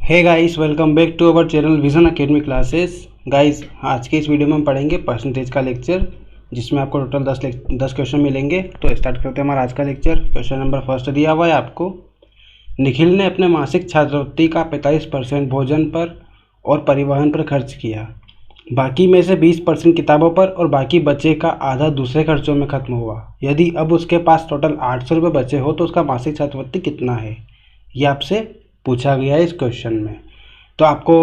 Hey guys, welcome back to our channel Vision Academy classes. Guys, आज के इस video में हम पढ़ेंगे परसेंटेज का लेक्चर, जिसमें आपको टोटल 10 क्वेश्चन मिलेंगे। तो स्टार्ट करते हैं हमारा आज का लेक्चर। क्वेश्चन नंबर फर्स्ट दिया हुआ है आपको। निखिल ने अपने मासिक छात्रवृत्ति का 45% भोजन पर और परिवहन पर खर्च किया। बाकी में से 20% किताबों पर और बाकी बचे का आधा दूसरे खर्चों में खत्म हुआ। यदि अब उसके पास टोटल 800 रुपये बचे हो तो उसका मासिक छात्रवृत्ति कितना है, ये आपसे पूछा गया है इस क्वेश्चन में। तो आपको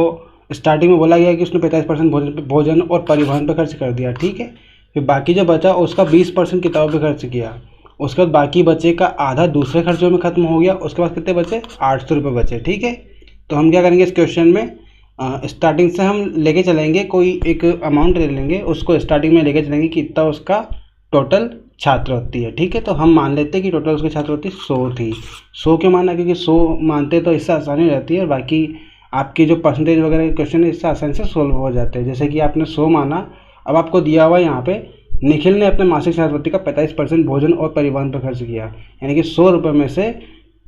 स्टार्टिंग में बोला गया है कि उसने 45% भोजन और परिवहन पर खर्च कर दिया, ठीक है। फिर बाकी जो बचा उसका 20% किताबों पर खर्च किया। उसके बाद बाकी बचे का आधा दूसरे खर्चों में खत्म हो गया। उसके बाद कितने बचे? 800 रुपये बचे, ठीक है। तो हम क्या करेंगे इस क्वेश्चन में, स्टार्टिंग से हम लेके चलेंगे, कोई एक अमाउंट ले लेंगे, उसको स्टार्टिंग में लेके चलेंगे कि इतना उसका टोटल छात्रवृत्ति है, ठीक है। तो हम मान लेते हैं कि टोटल उसकी छात्रवृत्ति 100 थी। 100 क्यों माना? क्योंकि 100 मानते तो इससे आसानी हो जाती है, और बाकी आपकी जो परसेंटेज वगैरह क्वेश्चन है इससे आसानी से सोल्व हो जाते हैं। जैसे कि आपने 100 माना, अब आपको दिया हुआ यहाँ पे निखिल ने अपने मासिक छात्रवृत्ति का 45% भोजन और परिवहन पर खर्च किया। यानी कि 100 रुपये में से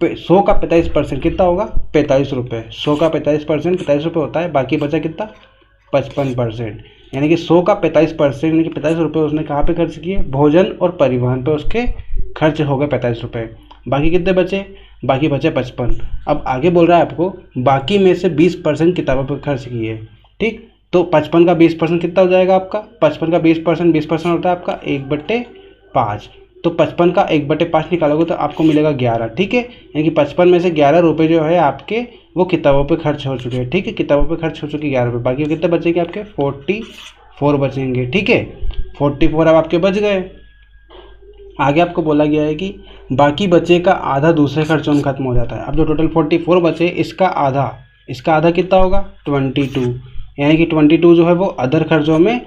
100 का 45% कितना होगा? 45 रुपये। 100 का 45% 45 रुपये होता है। बाकी बचा कितना? 55%। यानी कि 100 का 45% यानी कि 45 रुपये उसने कहाँ पे खर्च किए? भोजन और परिवहन पे उसके खर्च हो गए 45 रुपये। बाकी कितने बचे? बाकी बचे 55। अब आगे बोल रहा है आपको बाकी में से 20% किताबों पर खर्च किए, ठीक। तो 55 का 20% कितना हो जाएगा आपका? 55 का 20% होता है आपका 1/5। तो 55 का 1/5 निकालोगे तो आपको मिलेगा 11, ठीक है। यानी कि 55 में से 11 रुपये जो है आपके वो किताबों पे खर्च हो चुके हैं, ठीक है। किताबों पे खर्च हो चुके 11 रुपये। बाकी कितने बचेंगे आपके? 44 बचेंगे, ठीक है। 44 अब आपके बच गए। आगे आपको बोला गया है कि बाकी बचे का आधा दूसरे खर्चों में खत्म हो जाता है। अब जो टोटल 44 बचे इसका आधा कितना होगा? 22। यानी कि 22 जो है वो अदर खर्चों में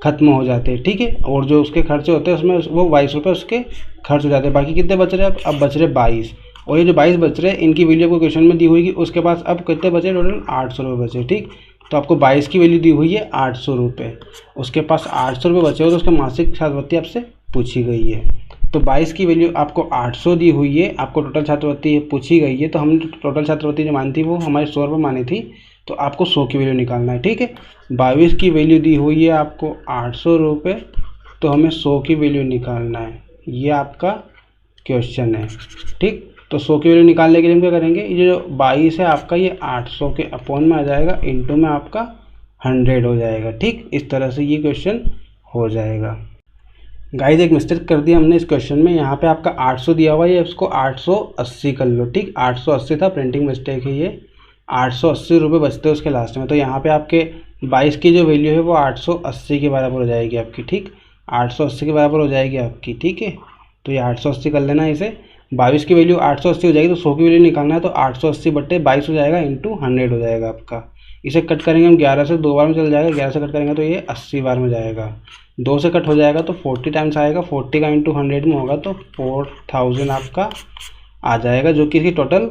खत्म हो जाते हैं, ठीक है। और जो उसके खर्चे होते हैं उसमें वो 22 रुपये उसके खर्च हो जाते हैं। बाकी कितने बच रहे हैं? अब बच रहे 22। और ये जो 22 बच रहे हैं इनकी वैल्यू को क्वेश्चन में दी हुई कि उसके पास अब कितने बचे? टोटल 800 रुपये बचे, ठीक। तो आपको 22 की वैल्यू दी हुई है 800 रुपये। उसके पास 800 रुपये बचे हो तो उसका मासिक छात्रवृत्ति आपसे पूछी गई है। तो 22 की वैल्यू आपको 800 दी हुई है, आपको टोटल छात्रवृत्ति पूछी गई है। तो हमने टोटल छात्रवृत्ति जो मानी थी वो हमारे 100 रुपये मानी थी, तो आपको 100 की वैल्यू निकालना है, ठीक है। 22 की वैल्यू दी हुई है आपको 800 रुपये, तो हमें 100 की वैल्यू निकालना है। ये आपका क्वेश्चन है, ठीक। तो 100 की वैल्यू निकालने के लिए हम क्या करेंगे, ये जो 22 है आपका ये 800 के अपॉन में आ जाएगा, इंटू में आपका 100 हो जाएगा, ठीक। इस तरह से ये क्वेश्चन हो जाएगा। गाइस, एक मिस्टेक कर दिया हमने इस क्वेश्चन में। यहाँ पे आपका 800 दिया हुआ है, इसको 880 कर लो, ठीक। 880 था, प्रिंटिंग मिस्टेक है ये। 880 रुपये बचते हैं उसके लास्ट में। तो यहाँ पे आपके 22 की जो वैल्यू है वो 880 के बराबर हो जाएगी आपकी, ठीक। 880 के बराबर हो जाएगी आपकी, ठीक है। तो ये 880 कर लेना इसे। 22 की वैल्यू 880 हो जाएगी, तो 100 की वैल्यू निकालना है, तो 880/22 हो जाएगा, इंटू 100 हो जाएगा आपका। इसे कट करेंगे हम 11 से, 2 बार में चल जाएगा। 11 से कट करेंगे तो ये 80 बार में जाएगा। 2 से कट हो जाएगा तो 40 टाइम्स आएगा। 40 का इंटू 100 में होगा तो 4000 आपका आ जाएगा, जो कि इसकी टोटल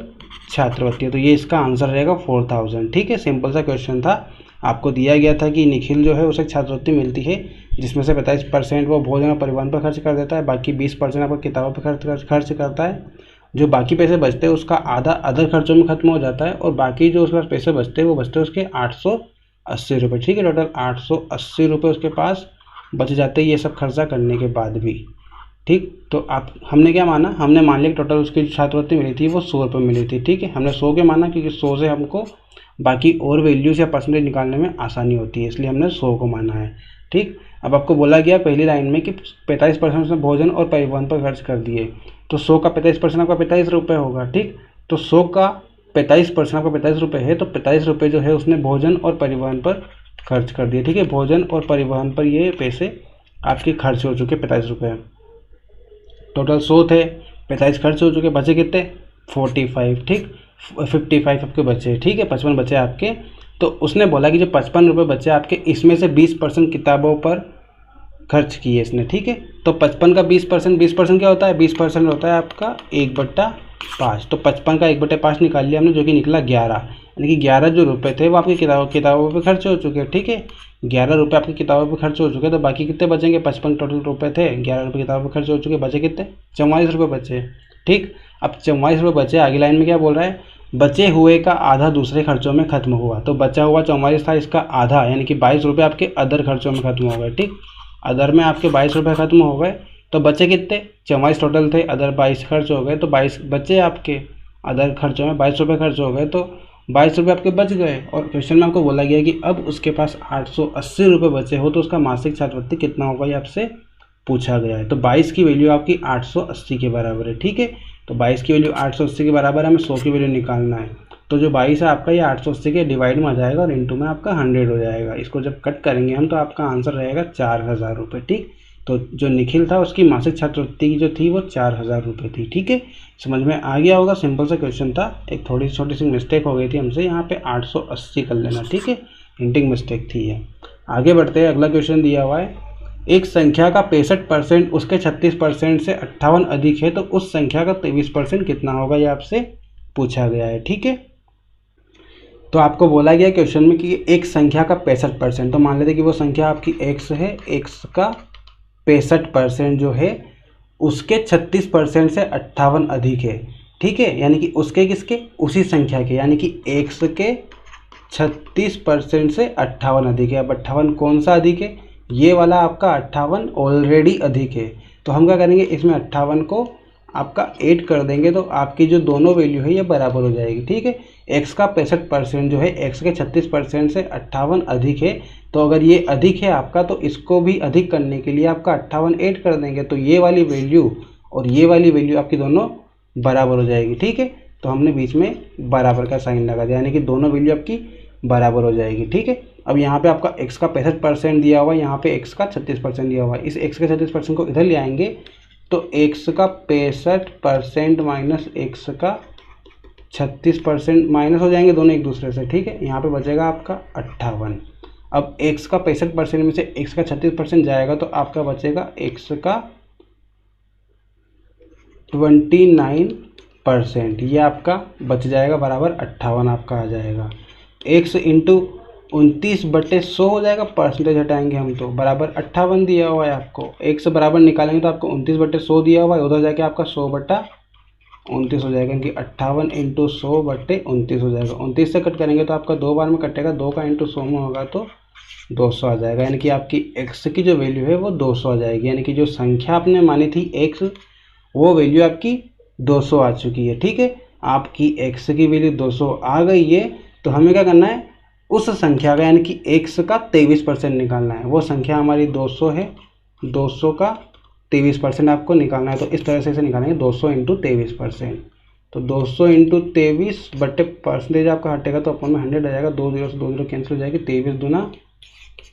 छात्रवृत्ति है। तो ये इसका आंसर रहेगा 4000, ठीक है। सिंपल सा क्वेश्चन था। आपको दिया गया था कि निखिल जो है उसे छात्रवृत्ति मिलती है, जिसमें से 45% वो भोजन और परिवहन पर खर्च कर देता है। बाकी 20% आपको किताबों पर खर्च करता है। जो बाकी पैसे बचते हैं उसका आधा अदर खर्चों में खत्म हो जाता है, और बाकी जो उसके पास पैसे बचते हैं वो बचते हैं उसके 880 रुपये, ठीक है। टोटल 880 रुपये उसके पास बच जाते हैं ये सब खर्चा करने के बाद भी, ठीक। तो आप हमने क्या माना? हमने मान लिया कि टोटल उसकी छात्रवृत्ति मिली थी वो 100 रुपये मिली थी, ठीक है। हमने 100 के माना क्योंकि 100 से हमको बाकी और वैल्यूज या परसेंटेज निकालने में आसानी होती है, इसलिए हमने 100 को माना है, ठीक। अब आपको बोला गया पहली लाइन में कि 45% उसने भोजन और परिवहन पर खर्च कर दिए, तो 100 का 45% आपका 45 रुपये होगा, ठीक। तो 100 का 45% आपका 45 रुपये है, तो 45 रुपये जो है उसने भोजन और परिवहन पर खर्च कर दिए, ठीक है। भोजन और परिवहन पर ये पैसे आपके खर्च हो चुके 45 रुपये। टोटल 100 थे, 45 खर्च हो चुके, बचे कितने? 45, ठीक। 55 आपके बचे, ठीक है। 55 बचे आपके। तो उसने बोला कि जो 55 रुपये बचे आपके, इसमें से 20% किताबों पर खर्च किए इसने, ठीक है। तो 55 का 20% क्या होता है? 20% होता है आपका 1/5। तो 55 का 1/5 निकाल लिया हमने, जो कि निकला 11। यानी कि 11 जो रुपये थे वो आपकी किताबों पे खर्च हो चुके हैं, ठीक है। 11 रुपये आपकी किताबों पे खर्च हो चुके, तो बाकी कितने बचेंगे? 55 टोटल रुपये थे, 11 रुपये किताबों पे खर्च हो चुके, बचे कितने? 44 रुपये बचे, ठीक। अब 44 रुपये बचे। आगे लाइन में क्या बोल रहा है? बचे हुए का आधा दूसरे खर्चों में खत्म हुआ। तो बचा हुआ 44 था, इसका आधा यानी कि 22 रुपये आपके अदर खर्चों में खत्म हो गए। ठीक, अदर में आपके 22 रुपये खत्म हो गए, तो बचे कितने, 44 टोटल थे, अदर 22 खर्च हो गए, तो 22 बचे आपके अदर खर्चों में 22 रुपये खर्च हो गए, तो 22 रुपये आपके बच गए। और क्वेश्चन में आपको बोला गया कि अब उसके पास 880 रुपये बचे हो तो उसका मासिक छात्रवृत्ति कितना होगा, ये आपसे पूछा गया है। तो 22 की वैल्यू आपकी 880 के बराबर है। ठीक है, तो 22 की वैल्यू 880 के बराबर है, हमें 100 की वैल्यू निकालना है। तो जो 22 है आपका ये 880 के डिवाइड में आ जाएगा और इनटू में आपका 100 हो जाएगा। इसको जब कट करेंगे हम तो आपका आंसर रहेगा 4000 रुपये। ठीक, तो जो निखिल था उसकी मासिक छात्रवृत्ति की जो थी वो 4000 रुपये थी। ठीक है, समझ में आ गया होगा, सिंपल सा क्वेश्चन था। एक थोड़ी छोटी सी मिस्टेक हो गई थी हमसे, यहाँ पे 880 कर लेना। ठीक है, हिंटिंग मिस्टेक थी ये। आगे बढ़ते हैं, अगला क्वेश्चन दिया हुआ है, एक संख्या का 65% उसके 36% से 58 अधिक है तो उस संख्या का 23% कितना होगा, ये आपसे पूछा गया है। ठीक है, तो आपको बोला गया क्वेश्चन में कि एक संख्या का 65%, तो मान लेते कि वो संख्या आपकी x है, x का 65% जो है उसके 36% से 58 अधिक है। ठीक है, यानी कि उसके किसके, उसी संख्या के, यानी कि x के 36% से 58 अधिक है। अब 58 कौन सा अधिक है, ये वाला आपका 58 ऑलरेडी अधिक है। तो हम क्या करेंगे, इसमें 58 को आपका 8 कर देंगे तो आपकी जो दोनों वैल्यू है ये बराबर हो जाएगी। ठीक है, x का 65% जो है x के 36% से 58 अधिक है, तो अगर ये अधिक है आपका तो इसको भी अधिक करने के लिए आपका 58 8 कर देंगे, तो ये वाली वैल्यू और ये वाली वैल्यू आपकी दोनों बराबर हो जाएगी। ठीक है, तो हमने बीच में बराबर का साइन लगा दिया, यानी कि दोनों वैल्यू आपकी बराबर हो जाएगी। ठीक है, अब यहाँ पे आपका x का 65% दिया हुआ है, यहाँ पे x का 36% दिया हुआ है। इस x के 36% को इधर ले आएंगे तो x का 65% माइनस x का 36% माइनस हो जाएंगे दोनों एक दूसरे से। ठीक है, यहाँ पे बचेगा आपका 58। अब x का 65% में से x का 36% जाएगा तो आपका बचेगा x का 29%, ये आपका बच जाएगा बराबर 58 आपका आ जाएगा। x इंटू 29/100 हो जाएगा, परसेंटेज हटाएंगे हम तो बराबर 58 दिया हुआ है आपको। x बराबर निकालेंगे तो आपको 29/100 दिया हुआ है, उधर जाके आपका 100/29 हो जाएगा, क्योंकि 58 इंटू 100/29 हो जाएगा। 29 से कट करेंगे तो आपका 2 बार में कटेगा, 2 का इंटू 100 में होगा तो 200 आ जाएगा, यानी कि आपकी x की जो वैल्यू है वो 200 आ जाएगी। यानी कि जो संख्या आपने मानी थी x, वो वैल्यू आपकी 200 आ चुकी है। ठीक है, आपकी x की वैल्यू 200 आ गई है, तो हमें क्या करना है, उस संख्या का यानी कि x का 23% निकालना है। वो संख्या हमारी 200 है, 200 का 23% आपको निकालना है। तो इस तरह से इसे निकालेंगे 200 इंटू 23%, तो 200 इंटू 23 बटे परसेंटेज आपका हटेगा तो अपन में 100 आ जाएगा, 2 0 से 2 0 कैंसिल हो जाएगी, 23 दूना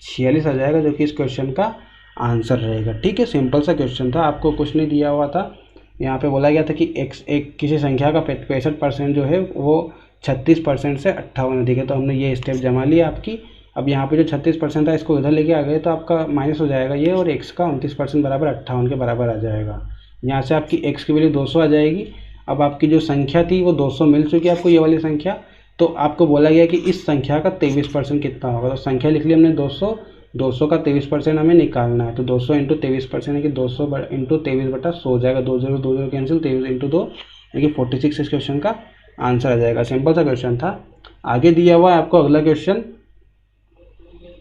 46 आ जाएगा, जो कि इस क्वेश्चन का आंसर रहेगा। ठीक है, सिंपल सा क्वेश्चन था, आपको कुछ नहीं दिया हुआ था। यहाँ पे बोला गया था कि x एक किसी संख्या का 65% जो है वो 36% से 58 अधिक है, तो हमने ये स्टेप जमा लिया आपकी। अब यहाँ पे जो 36% था इसको इधर लेके आ गए तो आपका माइनस हो जाएगा ये, और x का 29% बराबर 58 के बराबर आ जाएगा। यहाँ से आपकी x की वैल्यू 200 आ जाएगी। अब आपकी जो संख्या थी वो 200 मिल चुकी है आपको, ये वाली संख्या। तो आपको बोला गया कि इस संख्या का 23% कितना होगा, तो संख्या लिख ली हमने 200, 200 का 23% हमें निकालना है। तो 200 इंटू 23% है कि 200 इंटू 23/100 हो जाएगा, 2 0 2 0 कैंसिल, 23 इंटू 2 यानी कि 46 इस क्वेश्चन का आंसर आ जाएगा। सिंपल सा क्वेश्चन था। आगे दिया हुआ है आपको अगला क्वेश्चन,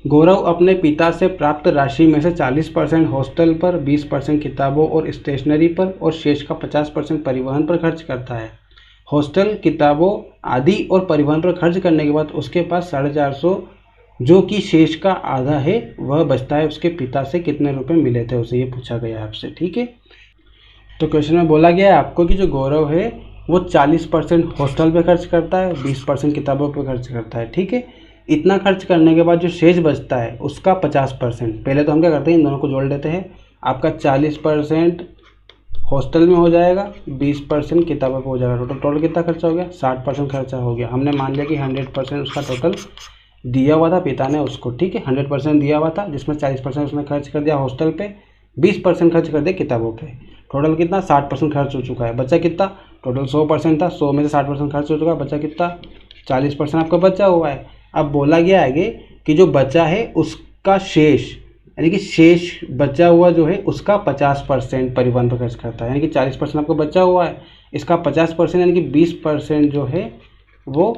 गौरव अपने पिता से प्राप्त राशि में से 40% हॉस्टल पर, 20% किताबों और स्टेशनरी पर और शेष का 50% परिवहन पर खर्च करता है। हॉस्टल, किताबों आदि और परिवहन पर खर्च करने के बाद उसके पास 450 जो कि शेष का आधा है वह बचता है। उसके पिता से कितने रुपए मिले थे उसे, ये पूछा गया है आपसे। ठीक है, तो क्वेश्चन में बोला गया है आपको कि जो गौरव है वो 40% हॉस्टल पे खर्च करता है, 20% किताबों पे खर्च करता है। ठीक है, इतना खर्च करने के बाद जो शेष बचता है उसका 50%, पहले तो हम क्या करते हैं इन दोनों को जोड़ लेते हैं। आपका 40% हॉस्टल में हो जाएगा, 20% किताबों पे हो जाएगा, टोटल कितना खर्चा हो गया, 60% खर्चा हो गया। हमने मान लिया कि 100% उसका टोटल दिया हुआ था पिता ने उसको। ठीक है, 100% दिया हुआ था, जिसमें 40% उसने खर्च कर दिया हॉस्टल पे, 20% खर्च कर दिया किताबों पे। टोटल कितना, 60% खर्च हो चुका है। बचा कितना, टोटल 100% था, 100 में से 60% खर्च हो चुका है, बचा कितना, 40% आपका बचा हुआ है। अब बोला गया आगे कि जो बचा है उसका शेष, यानी कि शेष बचा हुआ जो है उसका 50% परिवहन पर खर्च करता है, यानी कि 40% आपको बचा हुआ है, इसका 50% यानी कि 20% जो है वो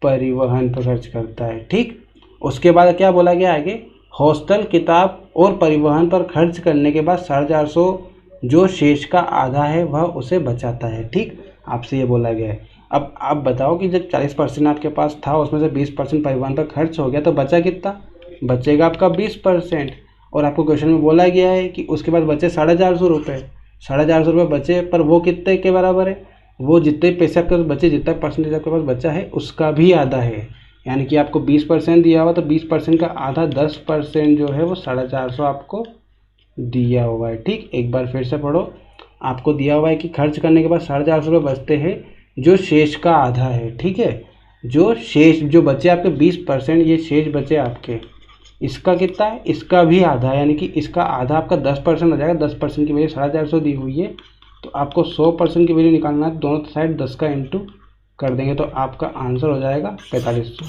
परिवहन पर खर्च करता है। ठीक, उसके बाद क्या बोला गया आगे, हॉस्टल, किताब और परिवहन पर खर्च करने के बाद 450 जो शेष का आधा है वह उसे बचाता है। ठीक, आपसे ये बोला गया है। अब आप बताओ कि जब 40% आपके पास था, उसमें से 20% परिवहन पर खर्च हो गया, तो बचा कितना? बचेगा आपका 20%। और आपको क्वेश्चन में बोला गया है कि उसके बाद बचे 450 रुपये। 450 रुपये बचे, पर वो कितने के बराबर है? वो जितने पैसे आपके पास बचे, जितना परसेंटेज आपके पास बचा है, उसका भी आधा है। यानी कि आपको 20% दिया हुआ, तो 20% का आधा 10% जो है वो 450 आपको दिया हुआ है। ठीक, एक बार फिर से पढ़ो। आपको दिया हुआ है कि खर्च करने के बाद 450 रुपये बचते हैं, जो शेष का आधा है। ठीक है, जो शेष जो बचे आपके 20%, ये शेष बचे आपके, इसका कितना है? इसका भी आधा है। यानी कि इसका आधा आपका 10% हो जाएगा। 10% की वैल्यू 450 दी हुई है, तो आपको 100% की वैल्यू निकालना है। दोनों साइड 10 का इंटू कर देंगे तो आपका आंसर हो जाएगा 4500।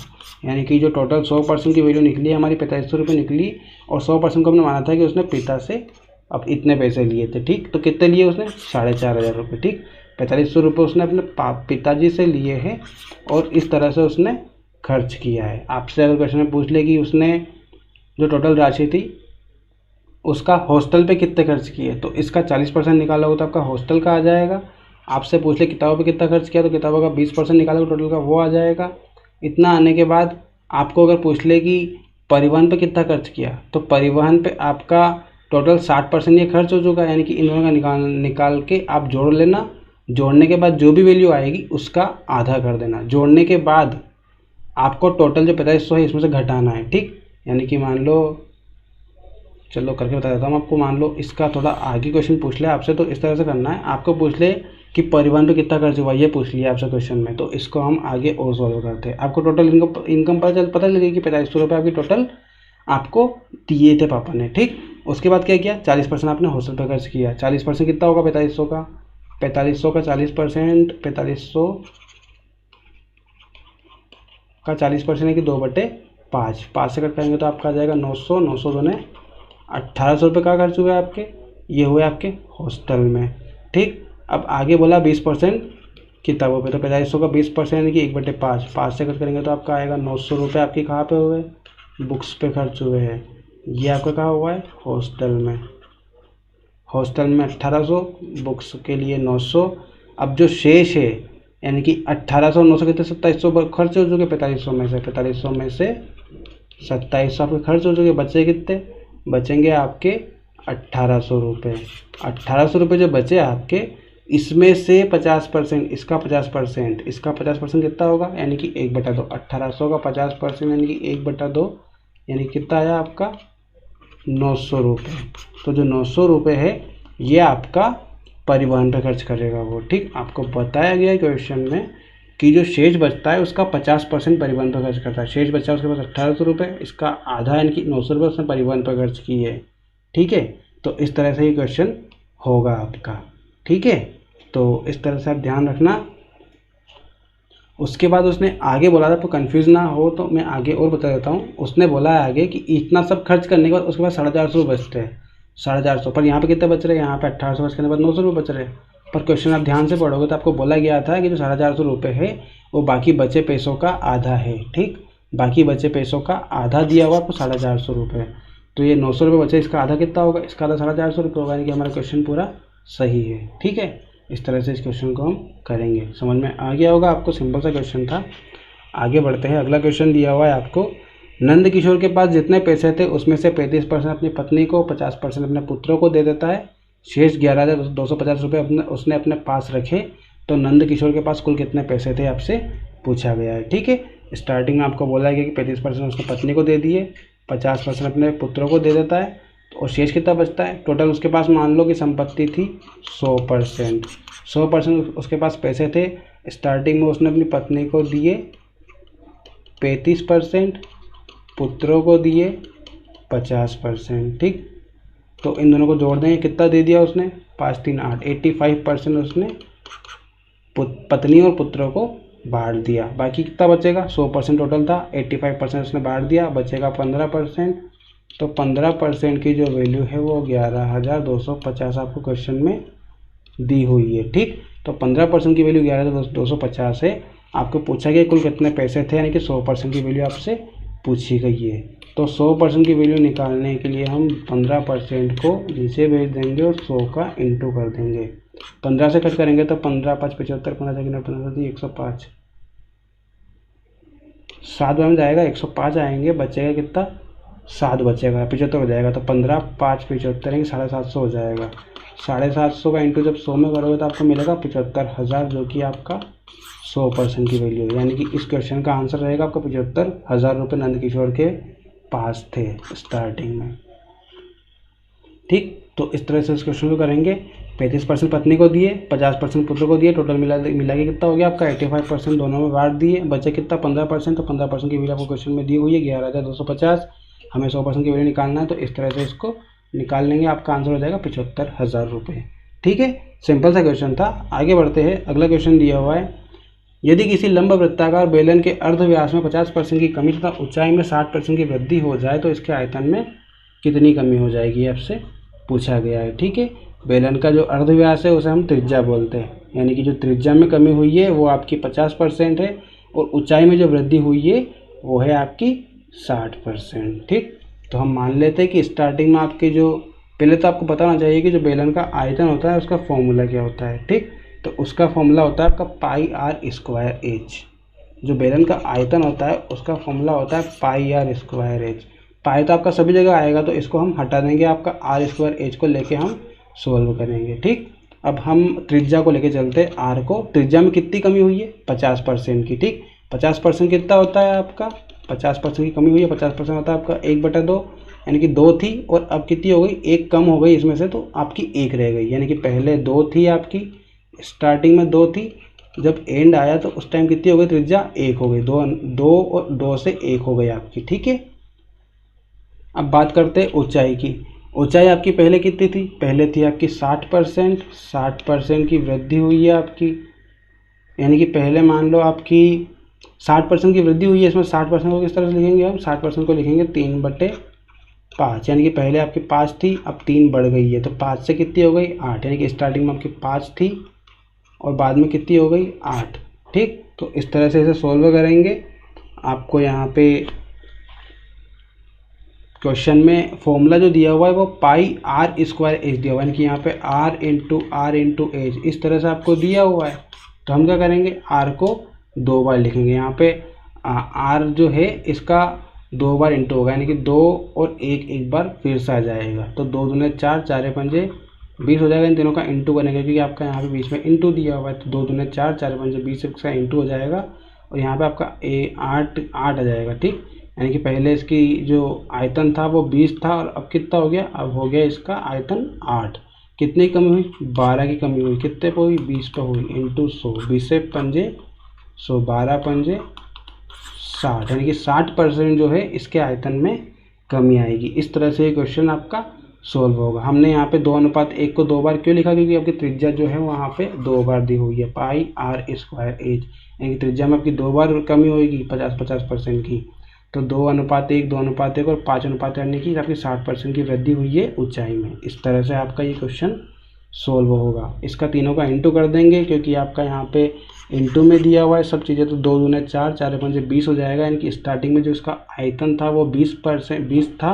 यानी कि जो टोटल 100% की वैल्यू निकली है हमारी 4500 रुपये निकली, और 100% को हमने माना था कि उसने पिता से अब इतने पैसे लिए थे। ठीक, तो कितने लिए उसने? 4500 रुपये। ठीक, 4500 रुपये उसने अपने पिताजी से लिए हैं और इस तरह से उसने खर्च किया है। आपसे अगर क्वेश्चन में पूछ ले कि उसने जो टोटल राशि थी उसका हॉस्टल पे कितने खर्च किए, तो इसका 40% निकाला हो तो आपका हॉस्टल का आ जाएगा। आपसे पूछ ले किताबों पे कितना खर्च किया, तो किताबों का 20% निकाला हो टोटल का, वो आ जाएगा। इतना आने के बाद आपको अगर पूछ ले कि परिवहन पे कितना खर्च किया, तो परिवहन पे आपका टोटल 60% ये खर्च हो चुका है। यानी कि इन दोनों का निकाल के आप जोड़ लेना। जोड़ने के बाद जो भी वैल्यू आएगी उसका आधा कर देना। जोड़ने के बाद आपको टोटल जो 4500 है इसमें से घटाना है। ठीक, यानी कि मान लो, चलो करके बता देता हूँ आपको। मान लो इसका थोड़ा आगे क्वेश्चन पूछ ले आपसे, तो इस तरह से करना है। आपको पूछ ले कि परिवहन पे कितना खर्च हुआ, ये पूछ लिया आपसे क्वेश्चन में, तो इसको हम आगे और सॉल्व करते हैं। आपको टोटल इनकम पता लगेगी कि 4500 रुपये आपकी टोटल आपको दिए थे पापा ने। ठीक, उसके बाद क्या किया? 40% आपने हॉस्टल पर खर्च किया। 40% कितना होगा 4500 का? 4500 का 40%, 4500 का 40% है कि 2/5। 5 से कट करेंगे तो आपका आ जाएगा 900। 900 दूने 1800 रुपये का खर्च हुए आपके, ये हुए आपके हॉस्टल में। ठीक, अब आगे बोला 20% किताबों पे, तो 4500 का 20% यानी कि 1/5। 5 से कट करेंगे तो आपका आएगा 900 रुपये आपकी कहाँ पे हुए? बुक्स पे खर्च हुए हैं। ये आपका कहाँ हुआ है? हॉस्टल में। हॉस्टल में 1800, बुक्स के लिए 900। अब जो शेष है यानी कि 1800 900 कितने? 2700 खर्च हो चुके 4500 में से। 4500 में से 2700 आपके खर्च हो चुके, बचे कितने? बचेंगे आपके 1800 रुपये। 1800 रुपये जो बचे आपके, इसमें से 50%, इसका 50%, इसका 50% कितना होगा? यानी कि 1/2। 1800 का 50% यानी कि 1/2, यानी कितना आया आपका? 900 रुपये। तो जो 900 रुपये है ये आपका परिवहन पे खर्च करेगा वो। ठीक, आपको बताया गया है क्वेश्चन में कि जो शेष बचता है उसका 50% परिवहन पर खर्च करता है। शेष बचा उसके पास 1800 रुपये, इसका आधा यानी कि 900 रुपये उसने परिवहन पर खर्च किए। ठीक है, तो इस तरह से ये क्वेश्चन होगा आपका। ठीक है, तो इस तरह से आप ध्यान रखना। उसके बाद उसने आगे बोला था, तो कन्फ्यूज़ ना हो तो मैं आगे और बता देता हूँ। उसने बोला है आगे कि इतना सब खर्च करने के बाद उसके बाद 450 रुपये बचते हैं। 450, पर यहाँ पे कितने बच रहे हैं? यहाँ पे 1800 बच करने के बाद 900 रुपये बच रहे हैं। पर क्वेश्चन आप ध्यान से पढ़ोगे तो आपको बोला गया था कि जो 450 रुपये है वो बाकी बचे पैसों का आधा है। ठीक, बाकी बचे पैसों का आधा दिया हुआ आपको 450 रुपये। तो ये 900 रुपये बचे, इसका आधा कितना होगा? इसका आधा 450 रुपये होगा, यानी कि हमारा क्वेश्चन पूरा सही है। ठीक है, इस तरह से इस क्वेश्चन को हम करेंगे। समझ में आ गया होगा आपको, सिंपल सा क्वेश्चन था। आगे बढ़ते हैं। अगला क्वेश्चन दिया हुआ है आपको, नंद किशोर के पास जितने पैसे थे उसमें से 35% अपनी पत्नी को, 50% अपने पुत्रों को दे देता है। शेष 11,250 रुपये उसने अपने पास रखे। तो नंद किशोर के पास कुल कितने पैसे थे आपसे पूछा गया है। ठीक है, स्टार्टिंग में आपको बोला गया कि 35% उसने पत्नी को दे दिए, 50% अपने पुत्रों को दे देता है, और शेष कितना बचता है? टोटल उसके पास मान लो कि संपत्ति थी 100%। 100% उसके पास पैसे थे। स्टार्टिंग में उसने अपनी पत्नी को दिए 35%, पुत्रों को दिए 50%। ठीक, तो इन दोनों को जोड़ देंगे, कितना दे दिया उसने? 5 3 8, 85% उसने पत्नी और पुत्रों को बांट दिया। बाकी कितना बचेगा? 100% टोटल था, 85% उसने बांट दिया, बचेगा 15%। तो 15% की जो वैल्यू है वो 11,250 आपको क्वेश्चन में दी हुई है। ठीक, तो 15% की वैल्यू 11,250 है। आपको पूछा गया कुल कितने पैसे थे, यानी कि 100% की वैल्यू आपसे पूछी गई है। तो 100% की वैल्यू निकालने के लिए हम 15% को नीचे भेज देंगे और 100 का इंटू कर देंगे। 15 से कट करेंगे तो 15 5 75, 15 105, 7 बार में जाएगा 105 आएंगे, बचेगा कितना 7 बचेगा, 75 हो जाएगा। तो 15 5 75 यानी 750 हो जाएगा। 750 का इंटू जब 100 में करोगे तो आपको मिलेगा 75,000, जो कि आपका 100% की वैल्यू है। यानी कि इस क्वेश्चन का आंसर रहेगा आपका 75,000 रुपये नंदकिशोर के पास थे स्टार्टिंग में। ठीक, तो इस तरह से इस क्वेश्चन को करेंगे। 35% पत्नी को दिए, 50% पुत्र को दिए, टोटल मिला के कितना हो गया आपका 85% दोनों में बांट दिए, बचे कितना 15%। तो 15% की वैल्यू आपको क्वेश्चन में दी हुई है 11,250। हमें 100% की वैल्यू निकालना है, तो इस तरह से इसको निकाल लेंगे, आपका आंसर हो जाएगा 75,000 रुपये। ठीक है, सिंपल सा क्वेश्चन था। आगे बढ़ते हैं, अगला क्वेश्चन दिया हुआ है, यदि किसी लंब वृत्ताकार बेलन के अर्धव्यास में 50% की कमी तथा ऊंचाई में 60% की वृद्धि हो जाए तो इसके आयतन में कितनी कमी हो जाएगी, आपसे पूछा गया है। ठीक है, बेलन का जो अर्धव्यास है उसे हम त्रिज्या बोलते हैं, यानी कि जो त्रिज्या में कमी हुई है वो आपकी 50% है और ऊंचाई में जो वृद्धि हुई है वो है आपकी 60%। ठीक, तो हम मान लेते हैं कि स्टार्टिंग में आपके जो पहले तो आपको पता होना चाहिए कि जो बेलन का आयतन होता है उसका फॉर्मूला क्या होता है। ठीक, तो उसका फॉर्मूला होता है आपका पाई आर स्क्वायर एच। जो बेलन का आयतन होता है उसका फॉर्मूला होता है पाई आर स्क्वायर एच। पाई तो आपका सभी जगह आएगा, तो इसको हम हटा देंगे, आपका आर स्क्वायर एच को लेके हम सोल्व करेंगे। ठीक, अब हम त्रिज्या को लेके चलते हैं। आर को, त्रिज्या में कितनी कमी हुई है 50% की। ठीक, 50% कितना होता है आपका 50% की कमी हुई है, 50% होता है आपका 1/2, यानी कि 2 थी और अब कितनी हो गई, 1 कम हो गई इसमें से, तो आपकी 1 रह गई। यानी कि पहले 2 थी आपकी, स्टार्टिंग में 2 थी, जब एंड आया तो उस टाइम कितनी हो गई त्रिज्या 1 हो गई, 2 और 2 से 1 हो गई आपकी। ठीक है, अब बात करते हैं ऊंचाई की। ऊंचाई आपकी पहले कितनी थी, पहले थी आपकी 60%, 60% की वृद्धि हुई है आपकी, यानी कि पहले मान लो आपकी 60% की वृद्धि हुई है। इसमें 60% को किस तरह से लिखेंगे हम, 60% को लिखेंगे 3/5, यानी कि पहले आपकी 5 थी, अब 3 बढ़ गई है, तो 5 से कितनी हो गई 8, यानी कि स्टार्टिंग में आपकी 5 थी और बाद में कितनी हो गई 8। ठीक, तो इस तरह से इसे सोल्व करेंगे। आपको यहाँ पे क्वेश्चन में फॉर्मूला जो दिया हुआ है वो पाई आर स्क्वायर एच दिया हुआ है, यानी कि यहाँ पे आर इंटू एच इस तरह से आपको दिया हुआ है। तो हम क्या करेंगे, आर को 2 बार लिखेंगे। यहाँ पे आर जो है इसका 2 बार इंटू होगा, यानी कि 2 और 1 एक बार फिर से आ जाएगा, तो 2 दूने 4, 4 पंजे 20 हो जाएगा। इन तीनों का इंटू करेंगे क्योंकि आपका यहाँ पे बीच में इंटू दिया हुआ है, तो 2 दूने 4, 4 पंजे 20 का इंटू हो जाएगा और यहाँ पे आपका 8 आ जाएगा। ठीक, यानी कि पहले इसकी जो आयतन था वो 20 था और अब कितना हो गया, अब हो गया इसका आयतन 8। कितनी कमी हुई, 12 की कमी हुई, कितने पे हुई 20 पे हुई, इंटू 100, 20 से पंजे 100, 12 पंजे 60, यानी कि 60% जो है इसके आयतन में कमी आएगी। इस तरह से ये क्वेश्चन आपका सोल्व होगा। हमने यहाँ पे 2:1 को 2 बार क्यों लिखा, क्योंकि आपकी त्रिज्या जो है वहाँ पे 2 बार दी हुई है, पाई आर स्क्वायर एच, यानी कि त्रिज्या में आपकी 2 बार कमी होगी 50% की, तो 2:1, 2:1 और 5:1, यानी कि आपकी 60% की वृद्धि हुई है ऊंचाई में। इस तरह से आपका ये क्वेश्चन सोल्व होगा। इसका तीनों का इंटू कर देंगे क्योंकि आपका यहाँ पे इंटू में दिया हुआ है सब चीज़ें, तो 2 दूने 4, 4 पंजे 20 हो जाएगा, यानी कि स्टार्टिंग में जो इसका आयतन था वो 20 था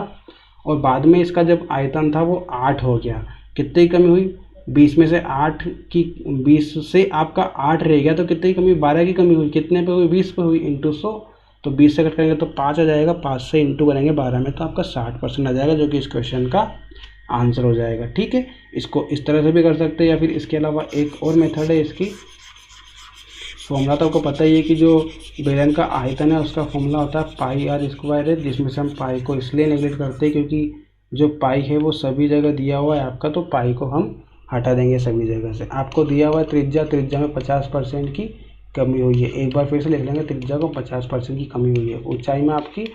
और बाद में इसका जब आयतन था वो 8 हो गया। कितनी कमी हुई, 20 में से 8 की 20 से आपका 8 रह गया, तो कितनी कमी, 12 की कमी हुई, कितने पे हुई 20 पे हुई, इंटू 100, तो 20 से कट करेंगे तो 5 आ जाएगा, 5 से इंटू करेंगे 12 में तो आपका 60% आ जाएगा, जो कि इस क्वेश्चन का आंसर हो जाएगा। ठीक है, इसको इस तरह से भी कर सकते हैं या फिर इसके अलावा एक और मेथड है इसकी। फॉर्मूला तो आपको पता ही है कि जो बेलन का आयतन है उसका फॉर्मूला होता है पाई आर स्क्वायर है, जिसमें से हम पाई को इसलिए नेगलेक्ट करते हैं क्योंकि जो पाई है वो सभी जगह दिया हुआ है आपका, तो पाई को हम हटा देंगे सभी जगह से। आपको दिया हुआ है त्रिज्या में 50% की कमी हुई है, एक बार फिर से लिख लेंगे, त्रिज्या को 50% की कमी हुई है, ऊंचाई में आपकी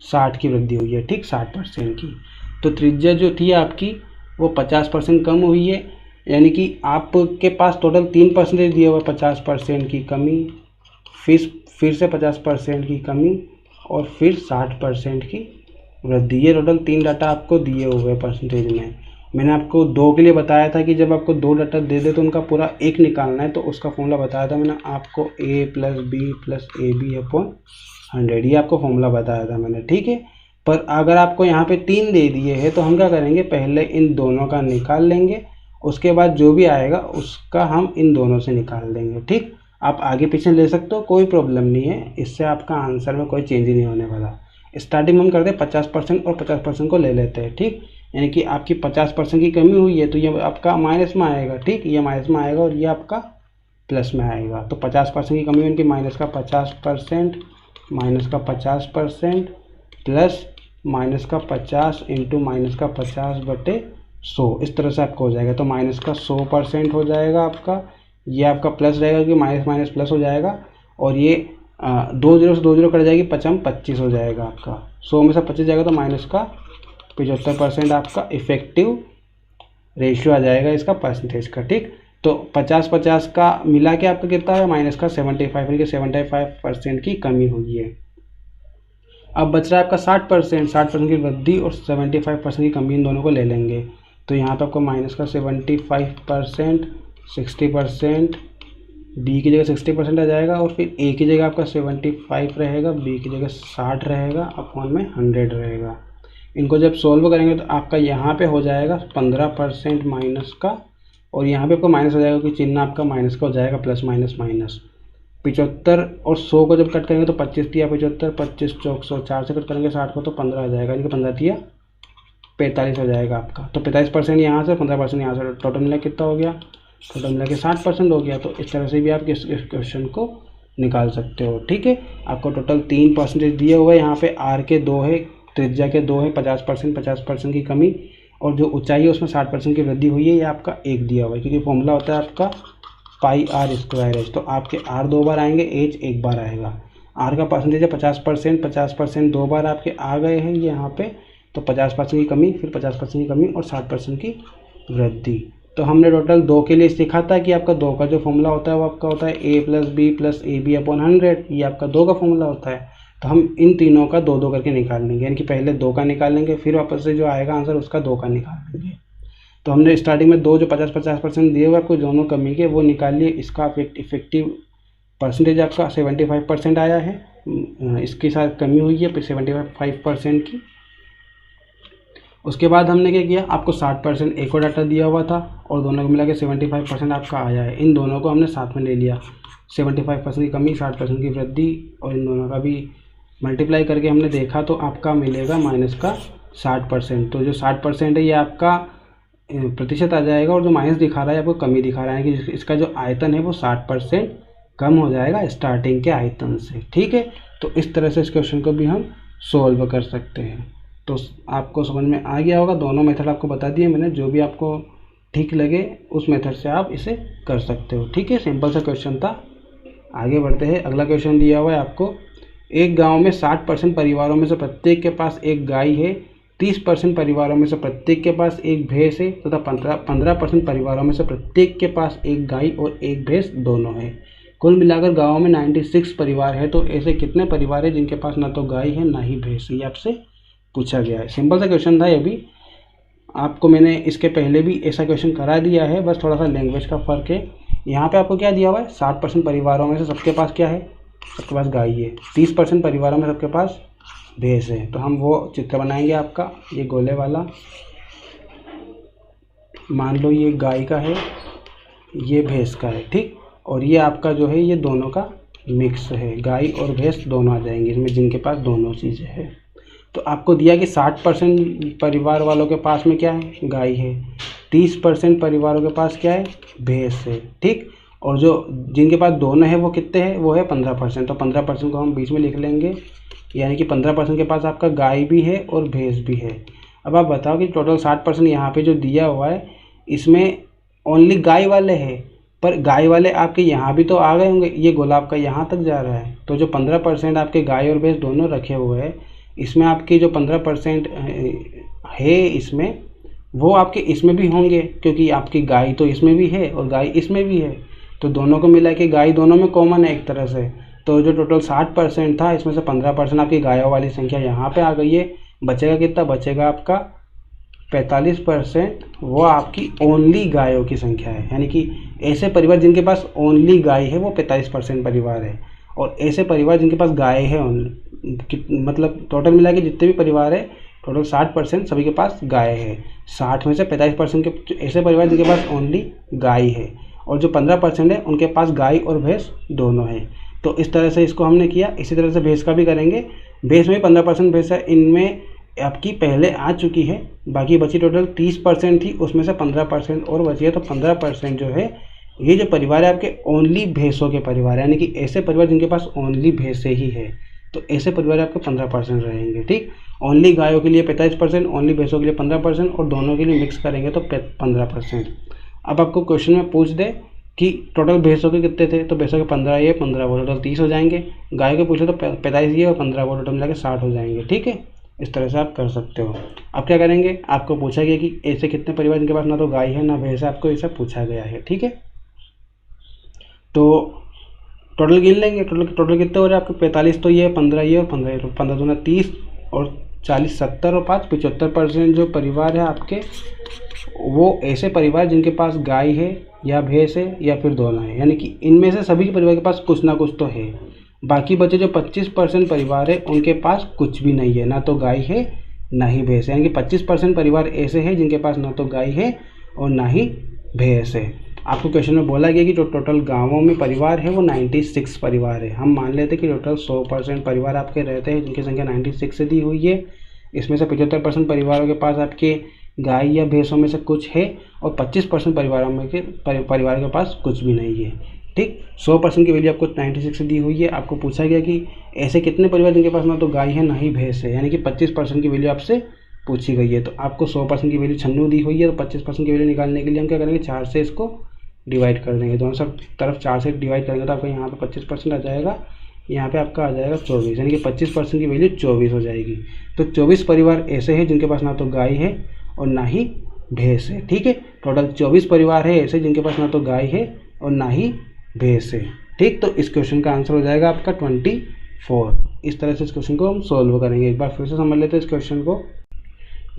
60 की वृद्धि हुई है। ठीक, 60% की, तो त्रिज्या जो थी आपकी वो 50% कम हुई है, यानी कि आपके पास टोटल 3% दिया हुआ है 50% की कमी, फिर से 50% की कमी और फिर 60% की वृद्धि। ये टोटल 3 डाटा आपको दिए हुए हैं परसेंटेज में, मैंने आपको 2 के लिए बताया था कि जब आपको 2 डाटा दे दे तो उनका पूरा एक निकालना है, तो उसका फॉर्मूला बताया था मैंने आपको a + b + ab/100, ये आपको फॉर्मूला बताया था मैंने, ठीक है। पर अगर आपको यहाँ पे 3 दे दिए हैं तो हम क्या करेंगे, पहले इन दोनों का निकाल लेंगे, उसके बाद जो भी आएगा उसका हम इन दोनों से निकाल देंगे, ठीक। आप आगे पीछे ले सकते हो, कोई प्रॉब्लम नहीं है, इससे आपका आंसर में कोई चेंज ही नहीं होने वाला। स्टार्टिंग में हम करते हैं 50% और 50% को ले लेते हैं, ठीक। यानी कि आपकी 50% की कमी हुई है तो ये आपका माइनस में आएगा, ठीक, ये माइनस में आएगा और ये आपका प्लस में आएगा। तो 50% की कमी हुई, उनकी माइनस का 50%, माइनस का 50% प्लस माइनस का 50 इंटू माइनस का 50/100, इस तरह से आपको हो जाएगा। तो माइनस का 100% हो जाएगा आपका, ये आपका प्लस रहेगा कि माइनस माइनस प्लस हो जाएगा, और ये 2 0 से 2 0 कट जाएगी, 25 हो जाएगा आपका। 100 में से 25 जाएगा तो माइनस का 75% आपका इफेक्टिव रेशियो आ जाएगा इसका परसेंटेज का, ठीक। तो 50-50 का मिला के आपका कितना है, माइनस का 75, यानी कि 75% की कमी हुई है। अब बच रहा है आपका 60%, 60% की वृद्धि और 75% की कमी, इन दोनों को ले लेंगे। तो यहाँ पे आपको माइनस का 75%, 60%, बी की जगह 60% आ जाएगा, और फिर ए की जगह आपका 75 रहेगा, बी की जगह 60 रहेगा, अपॉन में 100 रहेगा। इनको जब सोल्व करेंगे तो आपका यहाँ पे हो जाएगा 15% माइनस का, और यहाँ पे आपको माइनस हो जाएगा क्योंकि चिन्ह आपका माइनस का हो जाएगा, प्लस माइनस माइनस। 75 और 100 को जब कट करेंगे तो 25 तिया 75, 25 चौक 100, 4 से कट करेंगे 60 को तो 15 आ जाएगा, यानी कि 15 तिया 45 हो जाएगा आपका। तो 45% यहाँ से, 15% यहाँ से, टोटल मिला कितना हो गया, टोटल मिला के 60% हो गया। तो इस तरह से भी आप इस क्वेश्चन को निकाल सकते हो, ठीक है। आपको टोटल 3% दिया हुआ है, यहाँ पे आर के 2 है, त्रिज्या के 2 है, 50% की कमी, और जो ऊंचाई है उसमें 60% की वृद्धि हुई है, ये आपका 1 दिया हुआ है, क्योंकि फॉर्मूला होता है आपका πr²h। तो आपके r 2 बार आएंगे, h 1 बार आएगा। r का परसेंटेज है 50%, 50% 2 बार आपके आ गए हैं यहाँ पे, तो 50% की कमी, फिर 50% की कमी और 60% की वृद्धि। तो हमने टोटल 2 के लिए सीखा था कि आपका 2 का जो फॉर्मूला होता है वो आपका होता है a + b + ab/100, ये आपका 2 का फॉर्मूला होता है। तो हम इन तीनों का 2-2 करके निकाल लेंगे, यानी कि पहले 2 का निकाल लेंगे, फिर वापस से जो आएगा आंसर उसका 2 का निकाल लेंगे। तो हमने स्टार्टिंग में 2 जो 50% दिए हुए आपको दोनों कमी के वो निकाल लिए, इसका इफेक्टिव परसेंटेज आपका 75% आया है, इसके साथ कमी हुई है 75% की। उसके बाद हमने क्या किया, आपको 60% एक और डाटा दिया हुआ था और दोनों को मिला के 75% आपका आया है, इन दोनों को हमने साथ में ले लिया, 75% की कमी, 60% की वृद्धि, और इन दोनों का भी मल्टीप्लाई करके हमने देखा तो आपका मिलेगा माइनस का 60%। तो जो 60% है ये आपका प्रतिशत आ जाएगा, और जो माइनस दिखा रहा है आपको कमी दिखा रहा है कि इसका जो आयतन है वो 60% कम हो जाएगा स्टार्टिंग के आयतन से, ठीक है। तो इस तरह से इस क्वेश्चन को भी हम सोल्व कर सकते हैं। तो आपको समझ में आ गया होगा, दोनों मेथड आपको बता दिए मैंने, जो भी आपको ठीक लगे उस मेथड से आप इसे कर सकते हो, ठीक है। सिंपल सा क्वेश्चन था। आगे बढ़ते हैं, अगला क्वेश्चन दिया हुआ है आपको, एक गाँव में 60% परिवारों में से प्रत्येक के पास एक गाय है, 30% परिवारों में से प्रत्येक के पास एक भैंस है, तथा 15% परिवारों में से प्रत्येक के पास एक गाय और एक भैंस दोनों है। कुल मिलाकर गाँव में 96 परिवार है, तो ऐसे कितने परिवार है जिनके पास ना तो गाय है ना ही भैंस है, ये आपसे पूछा गया है। सिंपल सा क्वेश्चन था ये भी, आपको मैंने इसके पहले भी ऐसा क्वेश्चन करा दिया है, बस थोड़ा सा लैंग्वेज का फ़र्क है। यहाँ पे आपको क्या दिया हुआ है, 60% परिवारों में से सबके पास क्या है, सबके पास गाय है, 30% परिवारों में सबके पास भैंस है। तो हम वो चित्र बनाएंगे आपका, ये गोले वाला, मान लो ये गाय का है, ये भैंस का है, ठीक, और ये आपका जो है ये दोनों का मिक्स है, गाय और भैंस दोनों आ जाएंगे इसमें, जिनके पास दोनों चीज़ें हैं। तो आपको दिया कि 60% परिवार वालों के पास में क्या है, गाय है, 30% परिवारों के पास क्या है, भैंस है, ठीक, और जो जिनके पास दोनों है वो कितने हैं, वो है 15%। तो 15% को हम बीच में लिख लेंगे, यानी कि 15% के पास आपका गाय भी है और भैंस भी है। अब आप बताओ कि टोटल 60% यहाँ पे जो दिया हुआ है इसमें ओनली गाय वाले हैं, पर गाय वाले आपके यहाँ भी तो आ गए होंगे, ये गोला आपका यहाँ तक जा रहा है। तो जो 15% आपके गाय और भैंस दोनों रखे हुए हैं, इसमें आपके जो 15% है इसमें, वो आपके इसमें भी होंगे, क्योंकि आपकी गाय तो इसमें भी है और गाय इसमें भी है, तो दोनों को मिला के गाय दोनों में कॉमन है एक तरह से। तो जो टोटल 60% था इसमें से 15% आपकी गायों वाली संख्या यहाँ पे आ गई है, बचेगा कितना, बचेगा आपका 45% वो आपकी ओनली गायों की संख्या है, यानी कि ऐसे परिवार जिनके पास ओनली गाय है वो 45% परिवार है, और ऐसे परिवार जिनके पास गाय है मतलब टोटल मिला के जितने भी परिवार है टोटल 60% सभी के पास गाय है। 60 में से 45% के ऐसे परिवार जिनके पास ओनली गाय है, और जो 15% है उनके पास गाय और भैंस दोनों है। तो इस तरह से इसको हमने किया। इसी तरह से भैंस का भी करेंगे। भैंस में 15% भैंस है, इनमें आपकी पहले आ चुकी है, बाकी बची टोटल 30% थी, उसमें से 15% और बची है। तो 15% जो है ये जो परिवार है आपके ओनली भैंसों के परिवार है, यानी कि ऐसे परिवार जिनके पास ओनली भैंसे ही है, तो ऐसे परिवार आपके 15% रहेंगे। ठीक, ओनली गायों के लिए 45%, ओनली भैंसों के लिए 15% और दोनों के लिए मिक्स करेंगे तो 15%। अब आपको क्वेश्चन में पूछ दे कि टोटल भैंसों के कितने थे, तो भैंसों के 15 ये 15 वो टोटल 30 हो जाएंगे। गाय के पूछे तो 45 ये और 15 वो टोटल मिला के 60 हो जाएंगे। ठीक है, इस तरह से आप कर सकते हो। अब क्या करेंगे, आपको पूछा गया कि ऐसे कितने परिवार जिनके पास ना तो गाय है ना भैंस है, आपको ऐसा पूछा गया है। ठीक है, तो टोटल गिन लेंगे। टोटल कितने हो रहे हैं आपके, 45 तो ये 15 ये और 15 तो 15 दूना 30 और 40 70 और 5 75% जो परिवार है आपके वो ऐसे परिवार जिनके पास गाय है या भैंस है या फिर दोनों है, यानी कि इनमें से सभी के परिवार के पास कुछ ना कुछ तो है। बाकी बचे जो 25% परिवार है उनके पास कुछ भी नहीं है, ना तो गाय है ना ही भैंस है, यानी कि 25% परिवार ऐसे हैं जिनके पास ना तो गाय है और ना ही भैंस है। आपको क्वेश्चन में बोला गया कि जो टोटल गांवों में परिवार है वो 96 परिवार है। हम मान लेते हैं कि टोटल 100% परिवार आपके रहते हैं जिनकी संख्या 96 से दी हुई है। इसमें से 75% परिवारों के पास आपके गाय या भैंसों में से कुछ है और 25% परिवार के पास कुछ भी नहीं है। ठीक, 100% की वैल्यू आपको 96 से दी हुई है। आपको पूछा गया कि ऐसे कितने परिवार जिनके पास ना तो गाय है ना ही भैंस है, यानी कि 25% की वैल्यू आपसे पूछी गई है। तो आपको 100% की वैल्यू 96 दी हुई है, तो 25% की वैल्यू निकालने के लिए हम क्या करेंगे, 4 से इसको डिवाइड कर देंगे। दोनों सब तरफ 4 से डिवाइड करेंगे तो आपको यहाँ पे 25% आ जाएगा, यहाँ पे आपका आ जाएगा 24, यानी कि 25% की वैल्यू 24 हो जाएगी। तो 24 परिवार ऐसे हैं जिनके पास ना तो गाय है और ना ही भैंस है। ठीक है, टोटल 24 परिवार है ऐसे जिनके पास ना तो गाय है और ना ही भैंस है। ठीक, तो इस क्वेश्चन का आंसर हो जाएगा आपका 24। इस तरह से इस क्वेश्चन को हम सोल्व करेंगे। एक बार फिर से समझ लेते हैं इस क्वेश्चन को।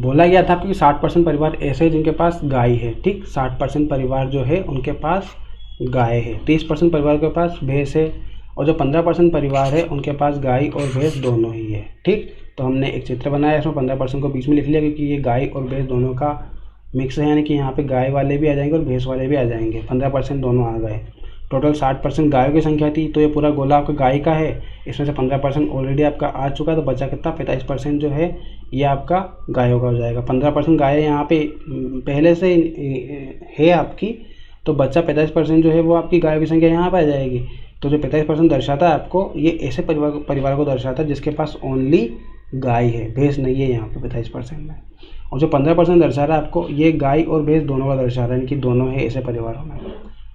बोला गया था आपको कि 60% परिवार ऐसे हैं जिनके पास गाय है। ठीक, 60% परिवार जो है उनके पास गाय है, 30% परिवार के पास भैंस है, और जो 15% परिवार है उनके पास गाय और भैंस दोनों ही है। ठीक, तो हमने एक चित्र बनाया, इसमें 15% को बीच में लिख लिया क्योंकि ये गाय और भैंस दोनों का मिक्स है, यानी कि यहाँ पे गाय वाले भी आ जाएंगे और भैंस वाले भी आ जाएंगे। 15% दोनों आ गए। टोटल 60% गायों की संख्या थी, तो ये पूरा गोला आपका गाय का है। इसमें से 15% ऑलरेडी आपका आ चुका, तो बचा कितना, 45% जो है ये आपका गायों का हो जाएगा। 15% गाय यहाँ पे पहले से है आपकी, तो बच्चा 45% जो है वो आपकी गायों की संख्या यहाँ पर आ जाएगी। तो जो 45% दर्शाता है आपको, ये ऐसे परिवार को दर्शाता है जिसके पास ओनली गाय है, भैंस नहीं है यहाँ पे 45% में। और जो 15% दर्शा रहा है आपको, ये गाय और भैंस दोनों का दर्शा रहा है, यानी कि दोनों है ऐसे परिवारों में।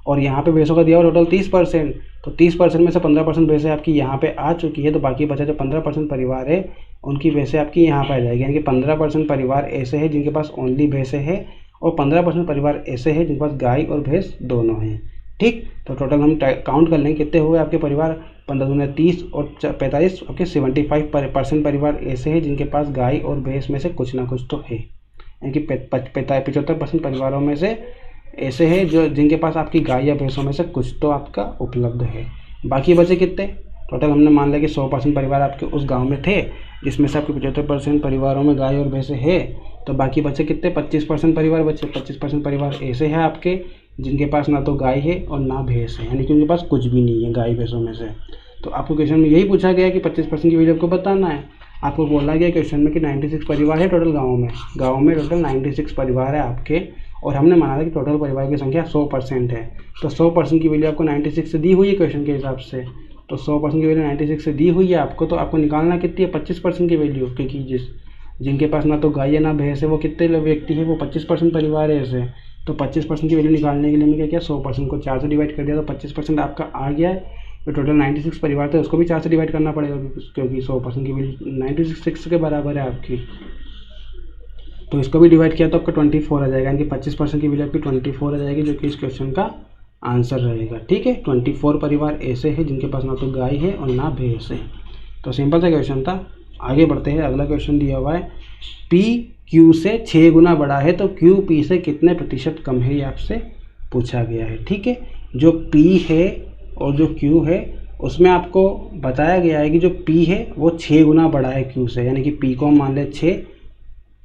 और यहाँ पे भैंसों का दिया हुआ टोटल 30%, तो 30% में से 15% भैंसें आपकी यहाँ पे आ चुकी है, तो बाकी बचा जो 15% परिवार है उनकी भैंसें आपकी यहाँ पे आ जाएगी, यानी कि 15% परिवार ऐसे हैं जिनके पास ओनली भैंसें है और 15% परिवार ऐसे हैं जिनके पास गाय और भैंस दोनों हैं। ठीक, तो टोटल हम काउंट कर लेंगे कितने हुए आपके परिवार, 15 दूना 30 और 45 आपके 75% परिवार ऐसे हैं जिनके पास गाय और भैंस में से कुछ ना कुछ तो है, यानी कि 75% परिवारों में से ऐसे हैं जो जिनके पास आपकी गाय या भैंसों में से कुछ तो आपका उपलब्ध है। बाकी बचे कितने, टोटल हमने मान लिया कि 100% परिवार आपके उस गांव में थे जिसमें से आपके 75% परिवारों में गाय और भैंसे है, तो बाकी बचे कितने, 25% परिवार बचे। 25% परिवार ऐसे हैं आपके जिनके पास ना तो गाय है और ना भैंस है, यानी कि उनके पास कुछ भी नहीं है गाय भैंसों में से। तो आपको क्वेश्चन में यही पूछा गया कि 25% की वैल्यू आपको बताना है। आपको बोला गया क्वेश्चन में कि 96 परिवार है टोटल गाँव में टोटल 96 परिवार है आपके, और हमने माना था कि टोटल परिवार की संख्या 100% है। तो 100% की वैल्यू आपको 96 से दी हुई है क्वेश्चन के हिसाब से, तो 100% की वैल्यू 96 से दी हुई है आपको, तो आपको निकालना कितनी है, 25% की वैल्यू, क्योंकि जिनके पास ना तो गाय है ना भैंस है वो कितने व्यक्ति है, वो 25% परिवार है ऐसे। तो 25% की वैल्यू निकालने के लिए हमने क्या किया, 100% को 4 से डिवाइड कर दिया, तो 25% आपका आ गया है। तो टोटल 96 परिवार थे उसको भी 4 से डिवाइड करना पड़ेगा क्योंकि 100% की वैल्यू 96 के बराबर है आपकी, तो इसको भी डिवाइड किया तो आपका 24 आ जाएगा, यानी कि 25% की वैल्यू आपकी 24 आ जाएगी, जो कि इस क्वेश्चन का आंसर रहेगा। ठीक है, 24 परिवार ऐसे हैं जिनके पास ना तो गाय है और ना भैंस है। तो सिंपल सा क्वेश्चन था। आगे बढ़ते हैं, अगला क्वेश्चन दिया हुआ है, P Q से 6 गुना बड़ा है तो Q P से कितने प्रतिशत कम है, ये आपसे पूछा गया है। ठीक है, जो P है और जो Q है उसमें आपको बताया गया है कि जो P है वो 6 गुना बड़ा है Q से, यानी कि P को हम मान लेते 6,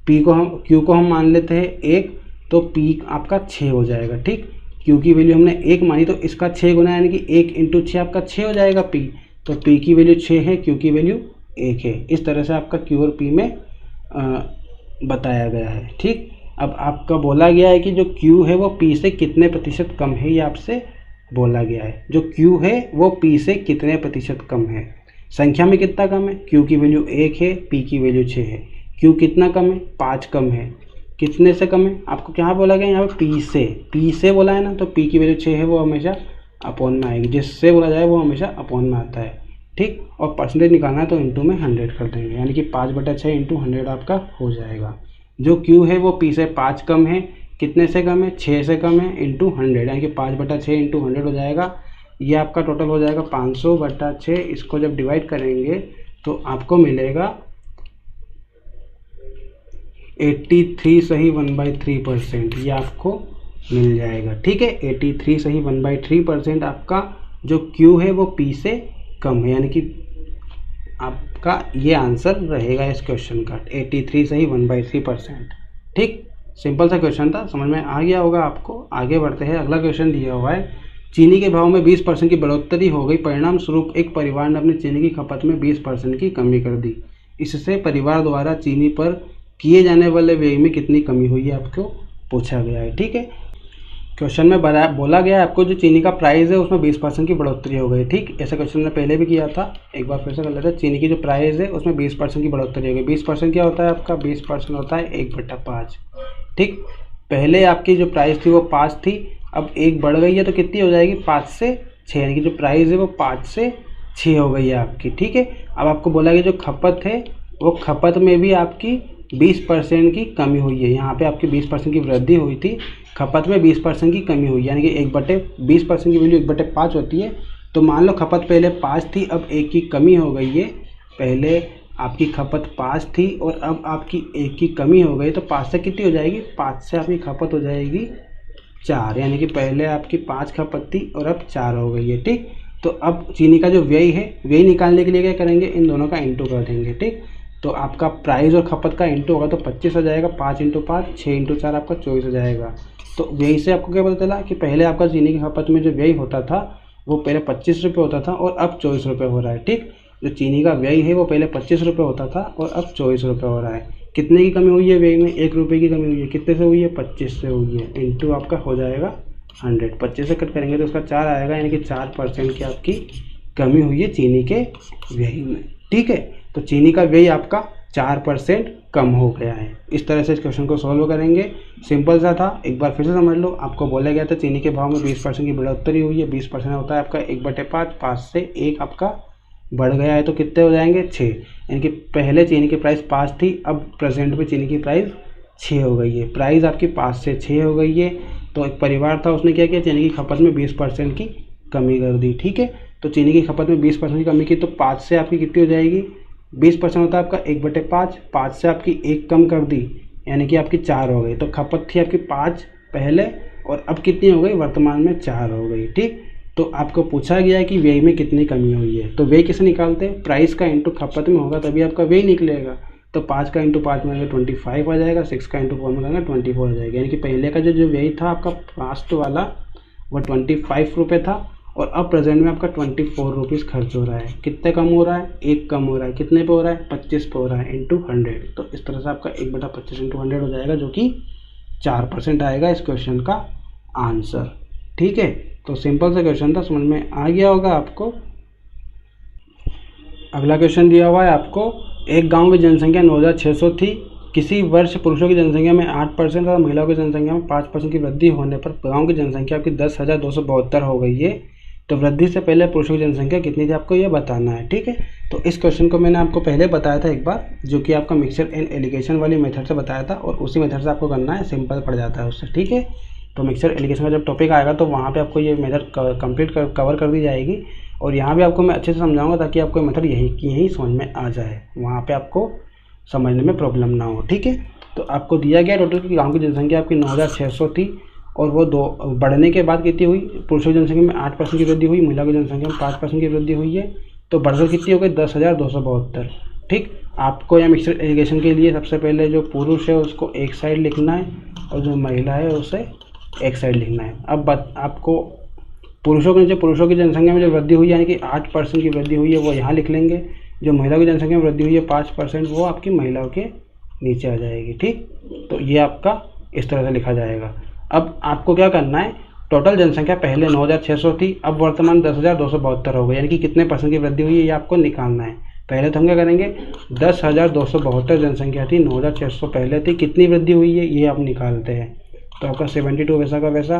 Q को हम मान लेते हैं 1, तो P आपका 6 हो जाएगा। ठीक, Q की वैल्यू हमने 1 मानी तो इसका 6 गुना यानी कि 1 इंटू 6 आपका 6 हो जाएगा P, तो P की वैल्यू 6 है, Q की वैल्यू 1 है। इस तरह से आपका Q और P में बताया गया है। ठीक, अब आपका बोला गया है कि जो Q है वो P से कितने प्रतिशत कम है, ये आपसे बोला गया है। जो Q है वो P से कितने प्रतिशत कम है, संख्या में कितना कम है, Q की वैल्यू 1 है, P की वैल्यू 6 है। Q कितना कम है, 5 कम है। कितने से कम है, आपको क्या बोला गया यहाँ पे P से बोला है ना, तो P की वैल्यू 6 है, वो हमेशा अपॉन में आएगी, जिससे बोला जाए वो हमेशा अपॉन में आता है। ठीक, और परसेंटेज निकालना है तो इंटू में 100 कर देंगे, यानी कि 5/6 इंटू 100 आपका हो जाएगा। जो Q है वो P से 5 कम है, कितने से कम है, 6 से कम है, इंटू 100 यानी कि 5/6 इंटू 100 हो जाएगा। ये आपका टोटल हो जाएगा 500/6। इसको जब डिवाइड करेंगे तो आपको मिलेगा 83 सही 1/3%, ये आपको मिल जाएगा। ठीक है, 83 सही 1/3% आपका जो Q है वो P से कम है, यानी कि आपका ये आंसर रहेगा इस क्वेश्चन का, 83 सही 1/3%। ठीक, सिंपल सा क्वेश्चन था, समझ में आ गया होगा आपको। आगे बढ़ते हैं, अगला क्वेश्चन दिया हुआ है, चीनी के भाव में 20% की बढ़ोतरी हो गई, परिणाम स्वरूप एक परिवार ने अपनी चीनी की खपत में 20% की कमी कर दी। इससे परिवार द्वारा चीनी पर किए जाने वाले व्यय में कितनी कमी हुई है, आपको पूछा गया है। ठीक है, क्वेश्चन में बोला गया है आपको जो चीनी का प्राइस है उसमें 20% की बढ़ोतरी हो गई। ठीक, ऐसा क्वेश्चन ने पहले भी किया था, एक बार फिर से कर लेते हैं। चीनी की जो प्राइस है उसमें 20% की बढ़ोतरी हो गई। 20% क्या होता है आपका, 20% होता है 1/5। ठीक, पहले आपकी जो प्राइस थी वो 5 थी, अब 1 बढ़ गई है तो कितनी हो जाएगी, 5 से 6, यानी कि जो प्राइस है वो 5 से 6 हो गई है आपकी। ठीक है, अब आपको बोला गया जो खपत है वो खपत में भी आपकी 20% की कमी हुई है। यहाँ पे आपकी 20% की वृद्धि हुई थी, खपत में 20% की कमी हुई है, यानी कि 1/20% की वैल्यू 1/5 होती है। तो मान लो खपत पहले 5 थी, अब 1 की कमी हो गई है। पहले आपकी खपत 5 थी और अब आपकी 1 की कमी हो गई, तो 5 से कितनी हो जाएगी, 5 से आपकी खपत हो जाएगी 4, यानी कि पहले आपकी 5 खपत थी और अब 4 हो गई है। ठीक, तो अब चीनी का जो व्यय है, व्यय निकालने के लिए क्या करेंगे, इन दोनों का इंटू कर देंगे। ठीक, तो आपका प्राइस और खपत का इंटू होगा तो 25 हो जाएगा, 5 × 5 6 × 4 आपका 24 हो जाएगा। तो व्यय से आपको क्या पता चला कि पहले आपका चीनी की खपत में जो व्यय होता था वो पहले 25 रुपये होता था और अब 24 रुपये हो रहा है। ठीक, जो चीनी का व्यय है वो पहले 25 रुपये होता था और अब 24 रुपये हो रहा है। कितने की कमी हुई है व्यय में, 1 रुपये की कमी हुई है। कितने से हुई है, 25 से हुई है, इंटू आपका हो जाएगा 100। 25 से कट करेंगे तो उसका 4 आएगा, यानी कि 4% की आपकी कमी हुई है चीनी के व्यय में। ठीक है, तो चीनी का व्यय आपका 4% कम हो गया है। इस तरह से इस क्वेश्चन को सॉल्व करेंगे, सिंपल सा था, एक बार फिर से समझ लो। आपको बोला गया था चीनी के भाव में 20% की बढ़ोतरी हुई है, 20% होता है आपका 1/5, 5 से 1 आपका बढ़ गया है तो कितने हो जाएंगे, 6, यानी कि पहले चीनी की प्राइस 5 थी, अब प्रेजेंट में चीनी की प्राइस 6 हो गई है। प्राइस आपकी 5 से 6 हो गई है, तो एक परिवार था उसने क्या किया, चीनी की खपत में 20% की कमी कर दी। ठीक है, तो चीनी की खपत में 20% की कमी की, तो 5 से आपकी कितनी हो जाएगी, 20% होता है आपका 1/5, 5 से आपकी 1 कम कर दी, यानी कि आपकी 4 हो गई। तो खपत थी आपकी 5 पहले और अब कितनी हो गई, वर्तमान में 4 हो गई। ठीक, तो आपको पूछा गया है कि व्यय में कितनी कमी हुई है, तो व्यय कैसे निकालते हैं, प्राइस का इंटू खपत में होगा तभी आपका व्यय निकलेगा। तो 5 का इंटू 5 में 25 आ जाएगा, 6 का इंटू 4 में 24 हो जाएगा, यानी कि पहले का जो व्यय था आपका फास्ट वाला वो 25 रुपये था और अब प्रेजेंट में आपका 24 रुपीज़ खर्च हो रहा है। कितने कम हो रहा है, 1 कम हो रहा है, कितने पे हो रहा है, 25 पे हो रहा है, इंटू 100। तो इस तरह से आपका 1/25 इंटू 100 हो जाएगा, जो कि 4% आएगा इस क्वेश्चन का आंसर। ठीक है, तो सिंपल सा क्वेश्चन था, समझ में आ गया होगा आपको। अगला क्वेश्चन दिया हुआ है आपको, एक गांव की जनसंख्या 9600 थी, किसी वर्ष पुरुषों की जनसंख्या में 8% और महिलाओं की जनसंख्या में 5% की वृद्धि होने पर गांव की जनसंख्या आपकी 10,272 हो गई है। तो वृद्धि से पहले पुरुषों की जनसंख्या कितनी थी आपको ये बताना है। ठीक है, तो इस क्वेश्चन को मैंने आपको पहले बताया था एक बार, जो कि आपका मिक्सचर एंड एलिगेशन वाली मेथड से बताया था और उसी मेथड से आपको करना है, सिंपल पड़ जाता है उससे। ठीक है, तो मिक्सचर एलिगेशन का जब टॉपिक आएगा तो वहाँ पे आपको ये मेथड कंप्लीट कवर कर दी जाएगी और यहाँ भी आपको मैं अच्छे से समझाऊंगा ताकि आपको मेथड यही समझ में आ जाए, वहाँ पे आपको समझने में प्रॉब्लम ना हो। ठीक है, तो आपको दिया गया टोटल की गाँव की जनसंख्या आपकी 9,600 थी और वो दो बढ़ने के बाद कितनी हुई, पुरुषों की जनसंख्या में 8% की वृद्धि हुई, महिला की जनसंख्या में 5% की वृद्धि हुई है। तो बढ़कर कितनी हो गई 10,272। ठीक, आपको यहाँ मिक्सर इरिगेशन के लिए सबसे पहले जो पुरुष है उसको एक साइड लिखना है और जो महिला है उसे एक साइड लिखना है। अब आपको पुरुषों के नीचे पुरुषों की जनसंख्या में जो वृद्धि हुई यानी कि 8% की वृद्धि हुई है वो यहाँ लिख लेंगे। जो महिला की जनसंख्या में वृद्धि हुई है 5%, वो आपकी महिलाओं के नीचे आ जाएगी। ठीक, तो ये आपका इस तरह से लिखा जाएगा। अब आपको क्या करना है, टोटल जनसंख्या पहले 9,600 थी, अब वर्तमान 10,272 हो गई, यानी कि कितने परसेंट की वृद्धि हुई है ये आपको निकालना है। पहले तो हम क्या करेंगे, 10,272 जनसंख्या थी, 9,600 पहले थी, कितनी वृद्धि हुई है ये आप निकालते हैं। तो आपका 72 वैसा का वैसा,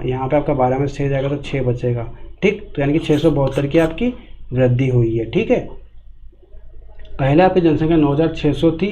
यहाँ पे आपका 12 में 6 जाएगा तो 6 बचेगा। ठीक, तो यानी कि 672 की आपकी वृद्धि हुई है। ठीक है, पहले आपकी जनसंख्या 9,600 थी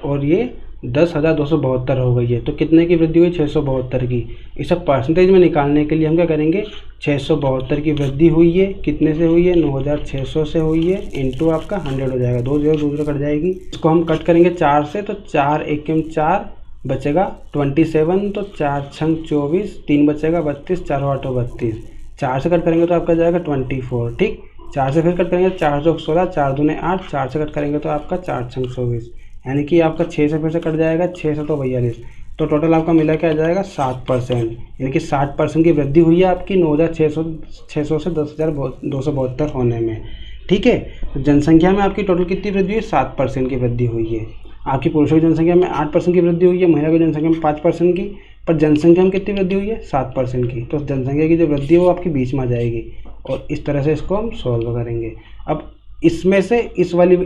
और ये 10,272 हो गई है। तो कितने की वृद्धि हुई, 672 की। इसे परसेंटेज में निकालने के लिए हम क्या करेंगे, 672 की वृद्धि हुई है, कितने से हुई है, 9,600 से हुई है, इंटू आपका 100 हो जाएगा, 2 0 कट जाएगी। इसको हम कट करेंगे 4 से, तो 4 1 4 बचेगा 27, तो 4 6 24, 3 बचेगा 32, 4 8 32, 4 से कट करेंगे तो आपका जाएगा 24। ठीक, 4 से फिर कट करेंगे 4 2 16, 4 2 8, 4 से कट करेंगे तो आपका 4 6 24, यानी कि आपका 6 से फिर से कट जाएगा, 6 से तो 42, तो टोटल आपका मिला क्या आ जाएगा 7%, यानी कि 60% की वृद्धि हुई है आपकी 9,600 से 10,272 होने में। ठीक है, तो जनसंख्या में आपकी टोटल कितनी वृद्धि हुई, 7% की वृद्धि हुई है। आपकी पुरुषों की जनसंख्या में 8% की वृद्धि हुई है, महिला की जनसंख्या में 5% की, पर जनसंख्या में कितनी वृद्धि हुई है, 7% की। तो जनसंख्या की जो वृद्धि है वो आपकी बीच में आ जाएगी और इस तरह से इसको हम सॉल्व करेंगे। अब इसमें से इस वाली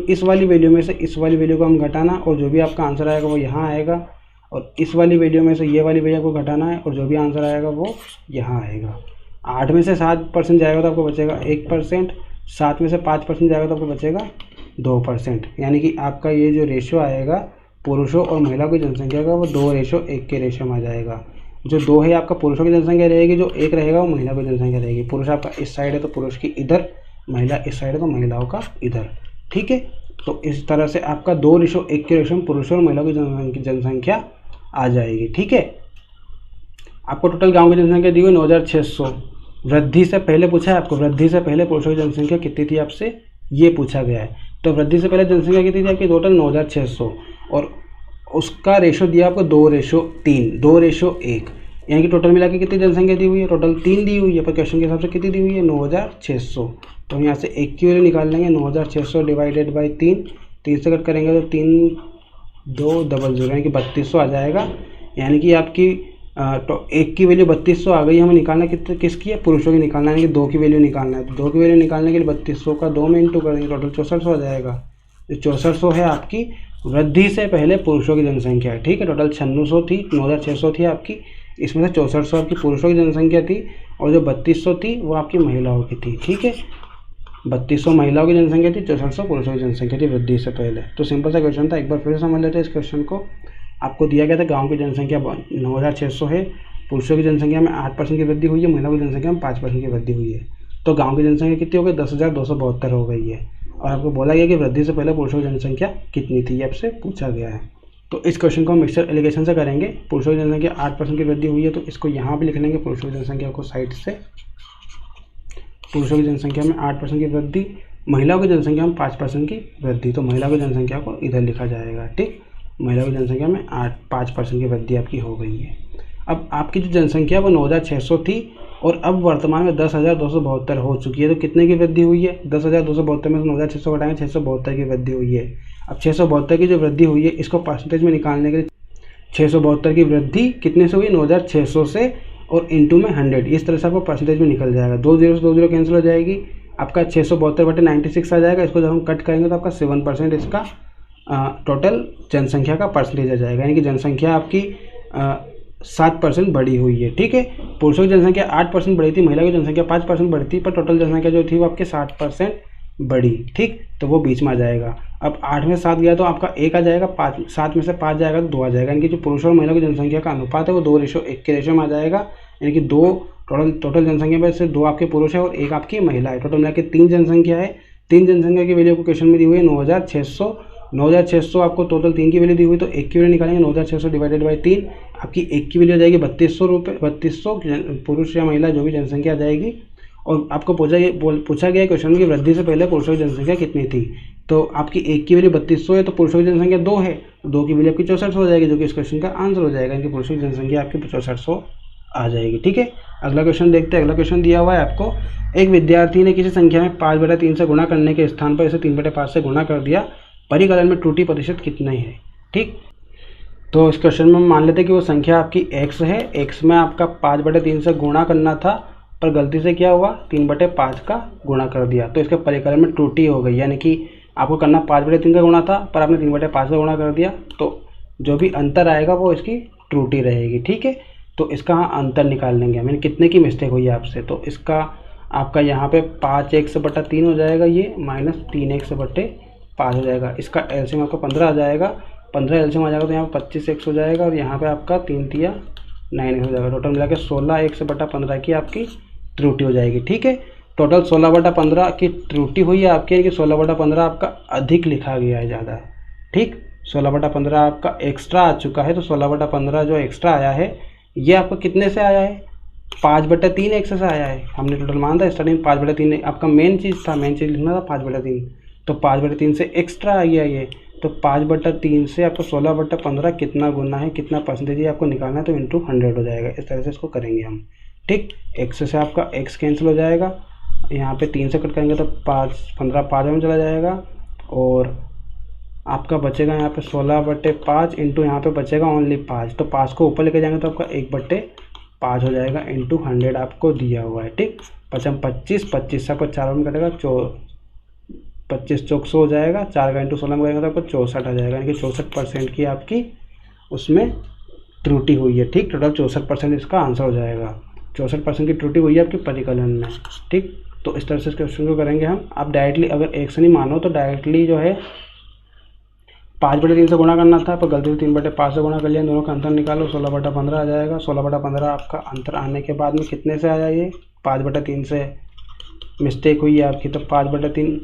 वैल्यू में से इस वाली वैल्यू को हम घटाना और जो भी आपका आंसर आएगा वो यहाँ आएगा, और इस वाली वैल्यू में से ये वाली वैल्यू को घटाना है और जो भी आंसर आएगा वो यहाँ आएगा। 8 में से 7% जाएगा तो आपको बचेगा 1%, 7 में से 5% जाएगा तो आपको बचेगा 2%, यानी कि आपका ये जो रेशो आएगा पुरुषों और महिलाओं की जनसंख्या का वो 2:1 के रेशो में आ जाएगा। जो 2 है आपका पुरुषों की जनसंख्या रहेगी, जो 1 रहेगा वो महिला की जनसंख्या रहेगी। पुरुष आपका इस साइड है तो पुरुष की इधर, महिला इस साइड है तो महिलाओं का इधर। ठीक है, तो इस तरह से आपका 2:1 के रेशो में पुरुषों और महिलाओं की जनसंख्या आ जाएगी। ठीक है, आपको टोटल गांव की जनसंख्या दी हुई 9,600। वृद्धि से पहले पूछा है आपको, वृद्धि से पहले पुरुषों की जनसंख्या कितनी थी आपसे ये पूछा गया है। तो वृद्धि से पहले जनसंख्या कितनी थी आपकी, टोटल 9,600, और उसका रेशो दिया आपको 2:3, 2:1, यानी कि टोटल मिला के कितनी जनसंख्या दी हुई है, टोटल 3 दी हुई है, पर क्वेश्चन के हिसाब से कितनी दी हुई है, 9,600। तो हम यहाँ से 1 की वैल्यू निकाल लेंगे, 9,600 डिवाइडेड बाई 3, 3 से कट करेंगे तो 3 2 00, यानी कि 3200 आ जाएगा। यानी कि आपकी तो 1 की वैल्यू 3200 आ गई, हमें निकालना किसकी है, पुरुषों की निकालना है, यानी कि 2 की वैल्यू निकालना है। तो 2 की वैल्यू निकालने के लिए 3200 का 2 में इंटू करेंगे, टोटल 6400 आ जाएगा। जो 6400 है आपकी वृद्धि से पहले पुरुषों की जनसंख्या है। ठीक है, टोटल 9600 थी, 9,600 थी आपकी, इसमें से 6400 आपकी पुरुषों की जनसंख्या थी और जो 3200 थी वो आपकी महिलाओं की थी। ठीक है, 3200 महिलाओं की जनसंख्या थी, 6400 पुरुषों की जनसंख्या थी वृद्धि से पहले। तो सिंपल सा क्वेश्चन था, एक बार फिर से समझ लेते हैं इस क्वेश्चन को। आपको दिया गया था गांव की जनसंख्या 9,600 है, पुरुषों की जनसंख्या में 8% की वृद्धि हुई है, महिलाओं की जनसंख्या में 5% की वृद्धि हुई है। तो गांव की जनसंख्या कितनी हो गई, 10,272 हो गई है। और आपको बोला गया कि वृद्धि से पहले पुरुषों की जनसंख्या कितनी थी, ये आपसे पूछा गया है। तो इस क्वेश्चन को हम मिक्सर एलिगेशन से करेंगे। पुरुषों की जनसंख्या 8% की वृद्धि हुई है, तो इसको यहाँ भी लिख लेंगे, पुरुषों की जनसंख्या को साइड से। पुरुषों की जनसंख्या में 8% की वृद्धि, महिलाओं की जनसंख्या में 5% की वृद्धि, तो महिलाओं की जनसंख्या को इधर लिखा जाएगा। ठीक, महिलाओं की जनसंख्या में 5% की वृद्धि आपकी हो गई है। अब आपकी जो जनसंख्या वो 9,600 थी और अब वर्तमान में 10,272 हो चुकी है। तो कितने की वृद्धि हुई है, 10,272 में से 9,600 घटाएंगे, 672 की वृद्धि हुई है। अब 672 की जो वृद्धि हुई है इसको परसेंटेज में निकालने के लिए 672 की वृद्धि कितने से हुई, 9,600 से, और इंटू में 100, इस तरह से आपको परसेंटेज में निकल जाएगा। 2 0 से 2 0 कैंसिल हो जाएगी, आपका 672/96 आ जाएगा। इसको जब हम कट करेंगे तो आपका 7% इसका टोटल जनसंख्या का परसेंटेज आ जाएगा, यानी कि जनसंख्या आपकी 7% बढ़ी हुई है। ठीक है, पुरुषों की जनसंख्या 8% बढ़ी थी, महिला की जनसंख्या 5% बढ़ी थी, पर टोटल जनसंख्या जो थी वो आपके 60% बढ़ी। ठीक, तो वो बीच में आ जाएगा। अब 8 में 7 गया तो आपका 1 आ जाएगा, 7 में से 5 जाएगा तो 2 आ जाएगा, यानी कि जो पुरुषों और महिलाओं की जनसंख्या का अनुपात है वो 2:1 के रेशो में आ जाएगा, यानी कि 2 टोटल जनसंख्या में से 2 आपके पुरुष है और 1 आपकी महिला है। टोटल मिला के 3 जनसंख्या है। 3 जनसंख्या की वैल्यू को क्वेश्चन में दी हुई है 9,600 9600 आपको टोटल 3 की वैल्यू दी हुई, तो 1 की वैल्यू निकालेंगे। 9600 डिवाइडेड बाई 3, आपकी 1 की वैल्यू आ जाएगी 3200 रुपये, 3200 पुरुष या महिला जो भी जनसंख्या आ जाएगी। और आपको पूछा गया क्वेश्चन की वृद्धि से पहले पुरुषों की जनसंख्या कितनी थी, तो आपकी 1 की वैल्यू 3200 है, तो पुरुषों की जनसंख्या 2 है, 2 की वैल्यू आपकी 6400 हो जाएगी, जो कि इस क्वेश्चन का आंसर हो जाएगा। इनकी पुरुषों की जनसंख्या आपकी 6400 आ जाएगी। ठीक है, अगला क्वेश्चन देखते हैं। अगला क्वेश्चन दिया हुआ है आपको, एक विद्यार्थी ने किसी संख्या में 5/3 से गुणा करने के स्थान पर इसे 3/5 से गुणा कर दिया, परिकलन में त्रुटि प्रतिशत कितनी है। ठीक, तो इस क्वेश्चन में हम मान लेते हैं कि वो संख्या आपकी x है, x में आपका 5/3 से गुणा करना था, पर गलती से क्या हुआ 3/5 का गुणा कर दिया, तो इसके परिकलन में त्रुटि हो गई। यानी कि आपको करना 5/3 का गुणा था, पर आपने 3/5 का गुणा कर दिया, तो जो भी अंतर आएगा वो इसकी त्रुटि रहेगी। ठीक है, तो इसका अंतर निकाल लेंगे हम, कितने की मिस्टेक हुई है आपसे। तो इसका आपका यहाँ पे 5x/3 हो जाएगा, ये माइनस 3x/5 हो जाएगा। इसका एलसीएम आपका 15 आ जाएगा, 15 एलसीएम आ जाएगा, तो यहाँ पर 25x हो जाएगा, और यहाँ पे आपका 3 तिया 9x हो जाएगा। टोटल मिला के 16x/15 की आपकी त्रुटि हो जाएगी। ठीक है, टोटल 16/15 की त्रुटि हुई है आपके, कि 16/15 आपका अधिक लिखा गया है ज़्यादा। ठीक, 16/15 आपका एक्स्ट्रा आ चुका है, तो 16/15 जो एक्स्ट्रा आया है ये आपका कितने से आया है, 5/3 एक्स से आया है। हमने टोटल मान था स्टार्टिंग 5/3 आपका मेन चीज़ था, मेन चीज़ लिखना था 5/3, तो 5/3 से एक्स्ट्रा आ गया ये, तो 5/3 से आपको 16/15 कितना गुना है, कितना परसेंटेज है आपको निकालना है, तो इंटू 100 हो जाएगा। इस तरह से इसको करेंगे हम। ठीक, एक्स से आपका एक्स कैंसिल हो जाएगा, यहाँ पे 3 से कट करेंगे तो 15 5 में चला जाएगा, और आपका बचेगा यहाँ पे 16/5 इंटू यहाँ पे बचेगा ओनली 5, तो 5 को ऊपर लेके जाएंगे तो आपका 1/5 हो जाएगा, इंटू 100 आपको दिया हुआ है। ठीक, 25 25 से आपको 4 में कटेगा, 25 चौक 100 हो जाएगा, 4 का इंटू 16 में करेंगे तो आपको 64 आ जाएगा, यानी कि 64% की आपकी उसमें त्रुटि हुई है। ठीक, टोटल 64% इसका आंसर हो जाएगा। 64% की त्रुटि हुई है आपके परिकलन में। ठीक, तो इस तरह से इस क्वेश्चन को करेंगे हम। आप डायरेक्टली अगर एक से नहीं मानो तो डायरेक्टली जो है 5/3 से गुणा करना था, पर गलती से 3/5 से गुणा कर लिया, दोनों का अंतर निकालो, 16/15 आ जाएगा। 16/15 आपका अंतर आने के बाद में कितने से आया, ये 5/3 से मिस्टेक हुई है आपकी, तो 5/3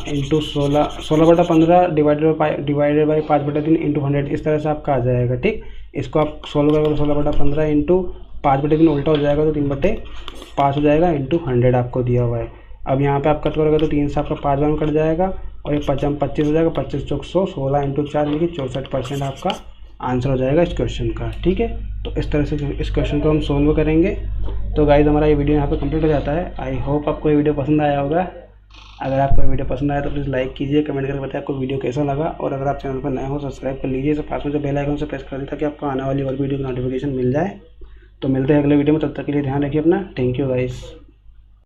इंटू 16/15 डिवाइडेड बाई 5/3 इंटू 100, इस तरह से आपका आ जाएगा। ठीक, इसको आप सोल्व करोगे, 16/15 इंटू 5/3 उल्टा हो जाएगा, तो 3/5 हो जाएगा, इंटू 100 आपको दिया हुआ है। अब यहाँ पे आप कट करोगे तो 3 से आपका 5 बार में कट जाएगा, और ये 25 हो जाएगा, 25 चौक 100, 16 इंटू 4 यानी कि 64% आपका आंसर हो जाएगा इस क्वेश्चन का। ठीक है, तो इस तरह से इस क्वेश्चन को हम सोल्व करेंगे। तो गाइज हमारा ये वीडियो यहाँ पे कंप्लीट हो जाता है। आई होप आपको ये वीडियो पसंद आया होगा। अगर आपको वीडियो पसंद आया तो प्लीज़ लाइक कीजिए, कमेंट करके बताइए आपको वीडियो कैसा लगा, और अगर आप चैनल पर नए हो सब्सक्राइब कर लीजिए, तो पास में जो बेल आइकन से प्रेस कर दीजिए ताकि आपको आने वाली और वीडियो की नोटिफिकेशन मिल जाए। तो मिलते हैं अगले वीडियो में, तब तक के लिए ध्यान रखिए अपना। Thank you guys.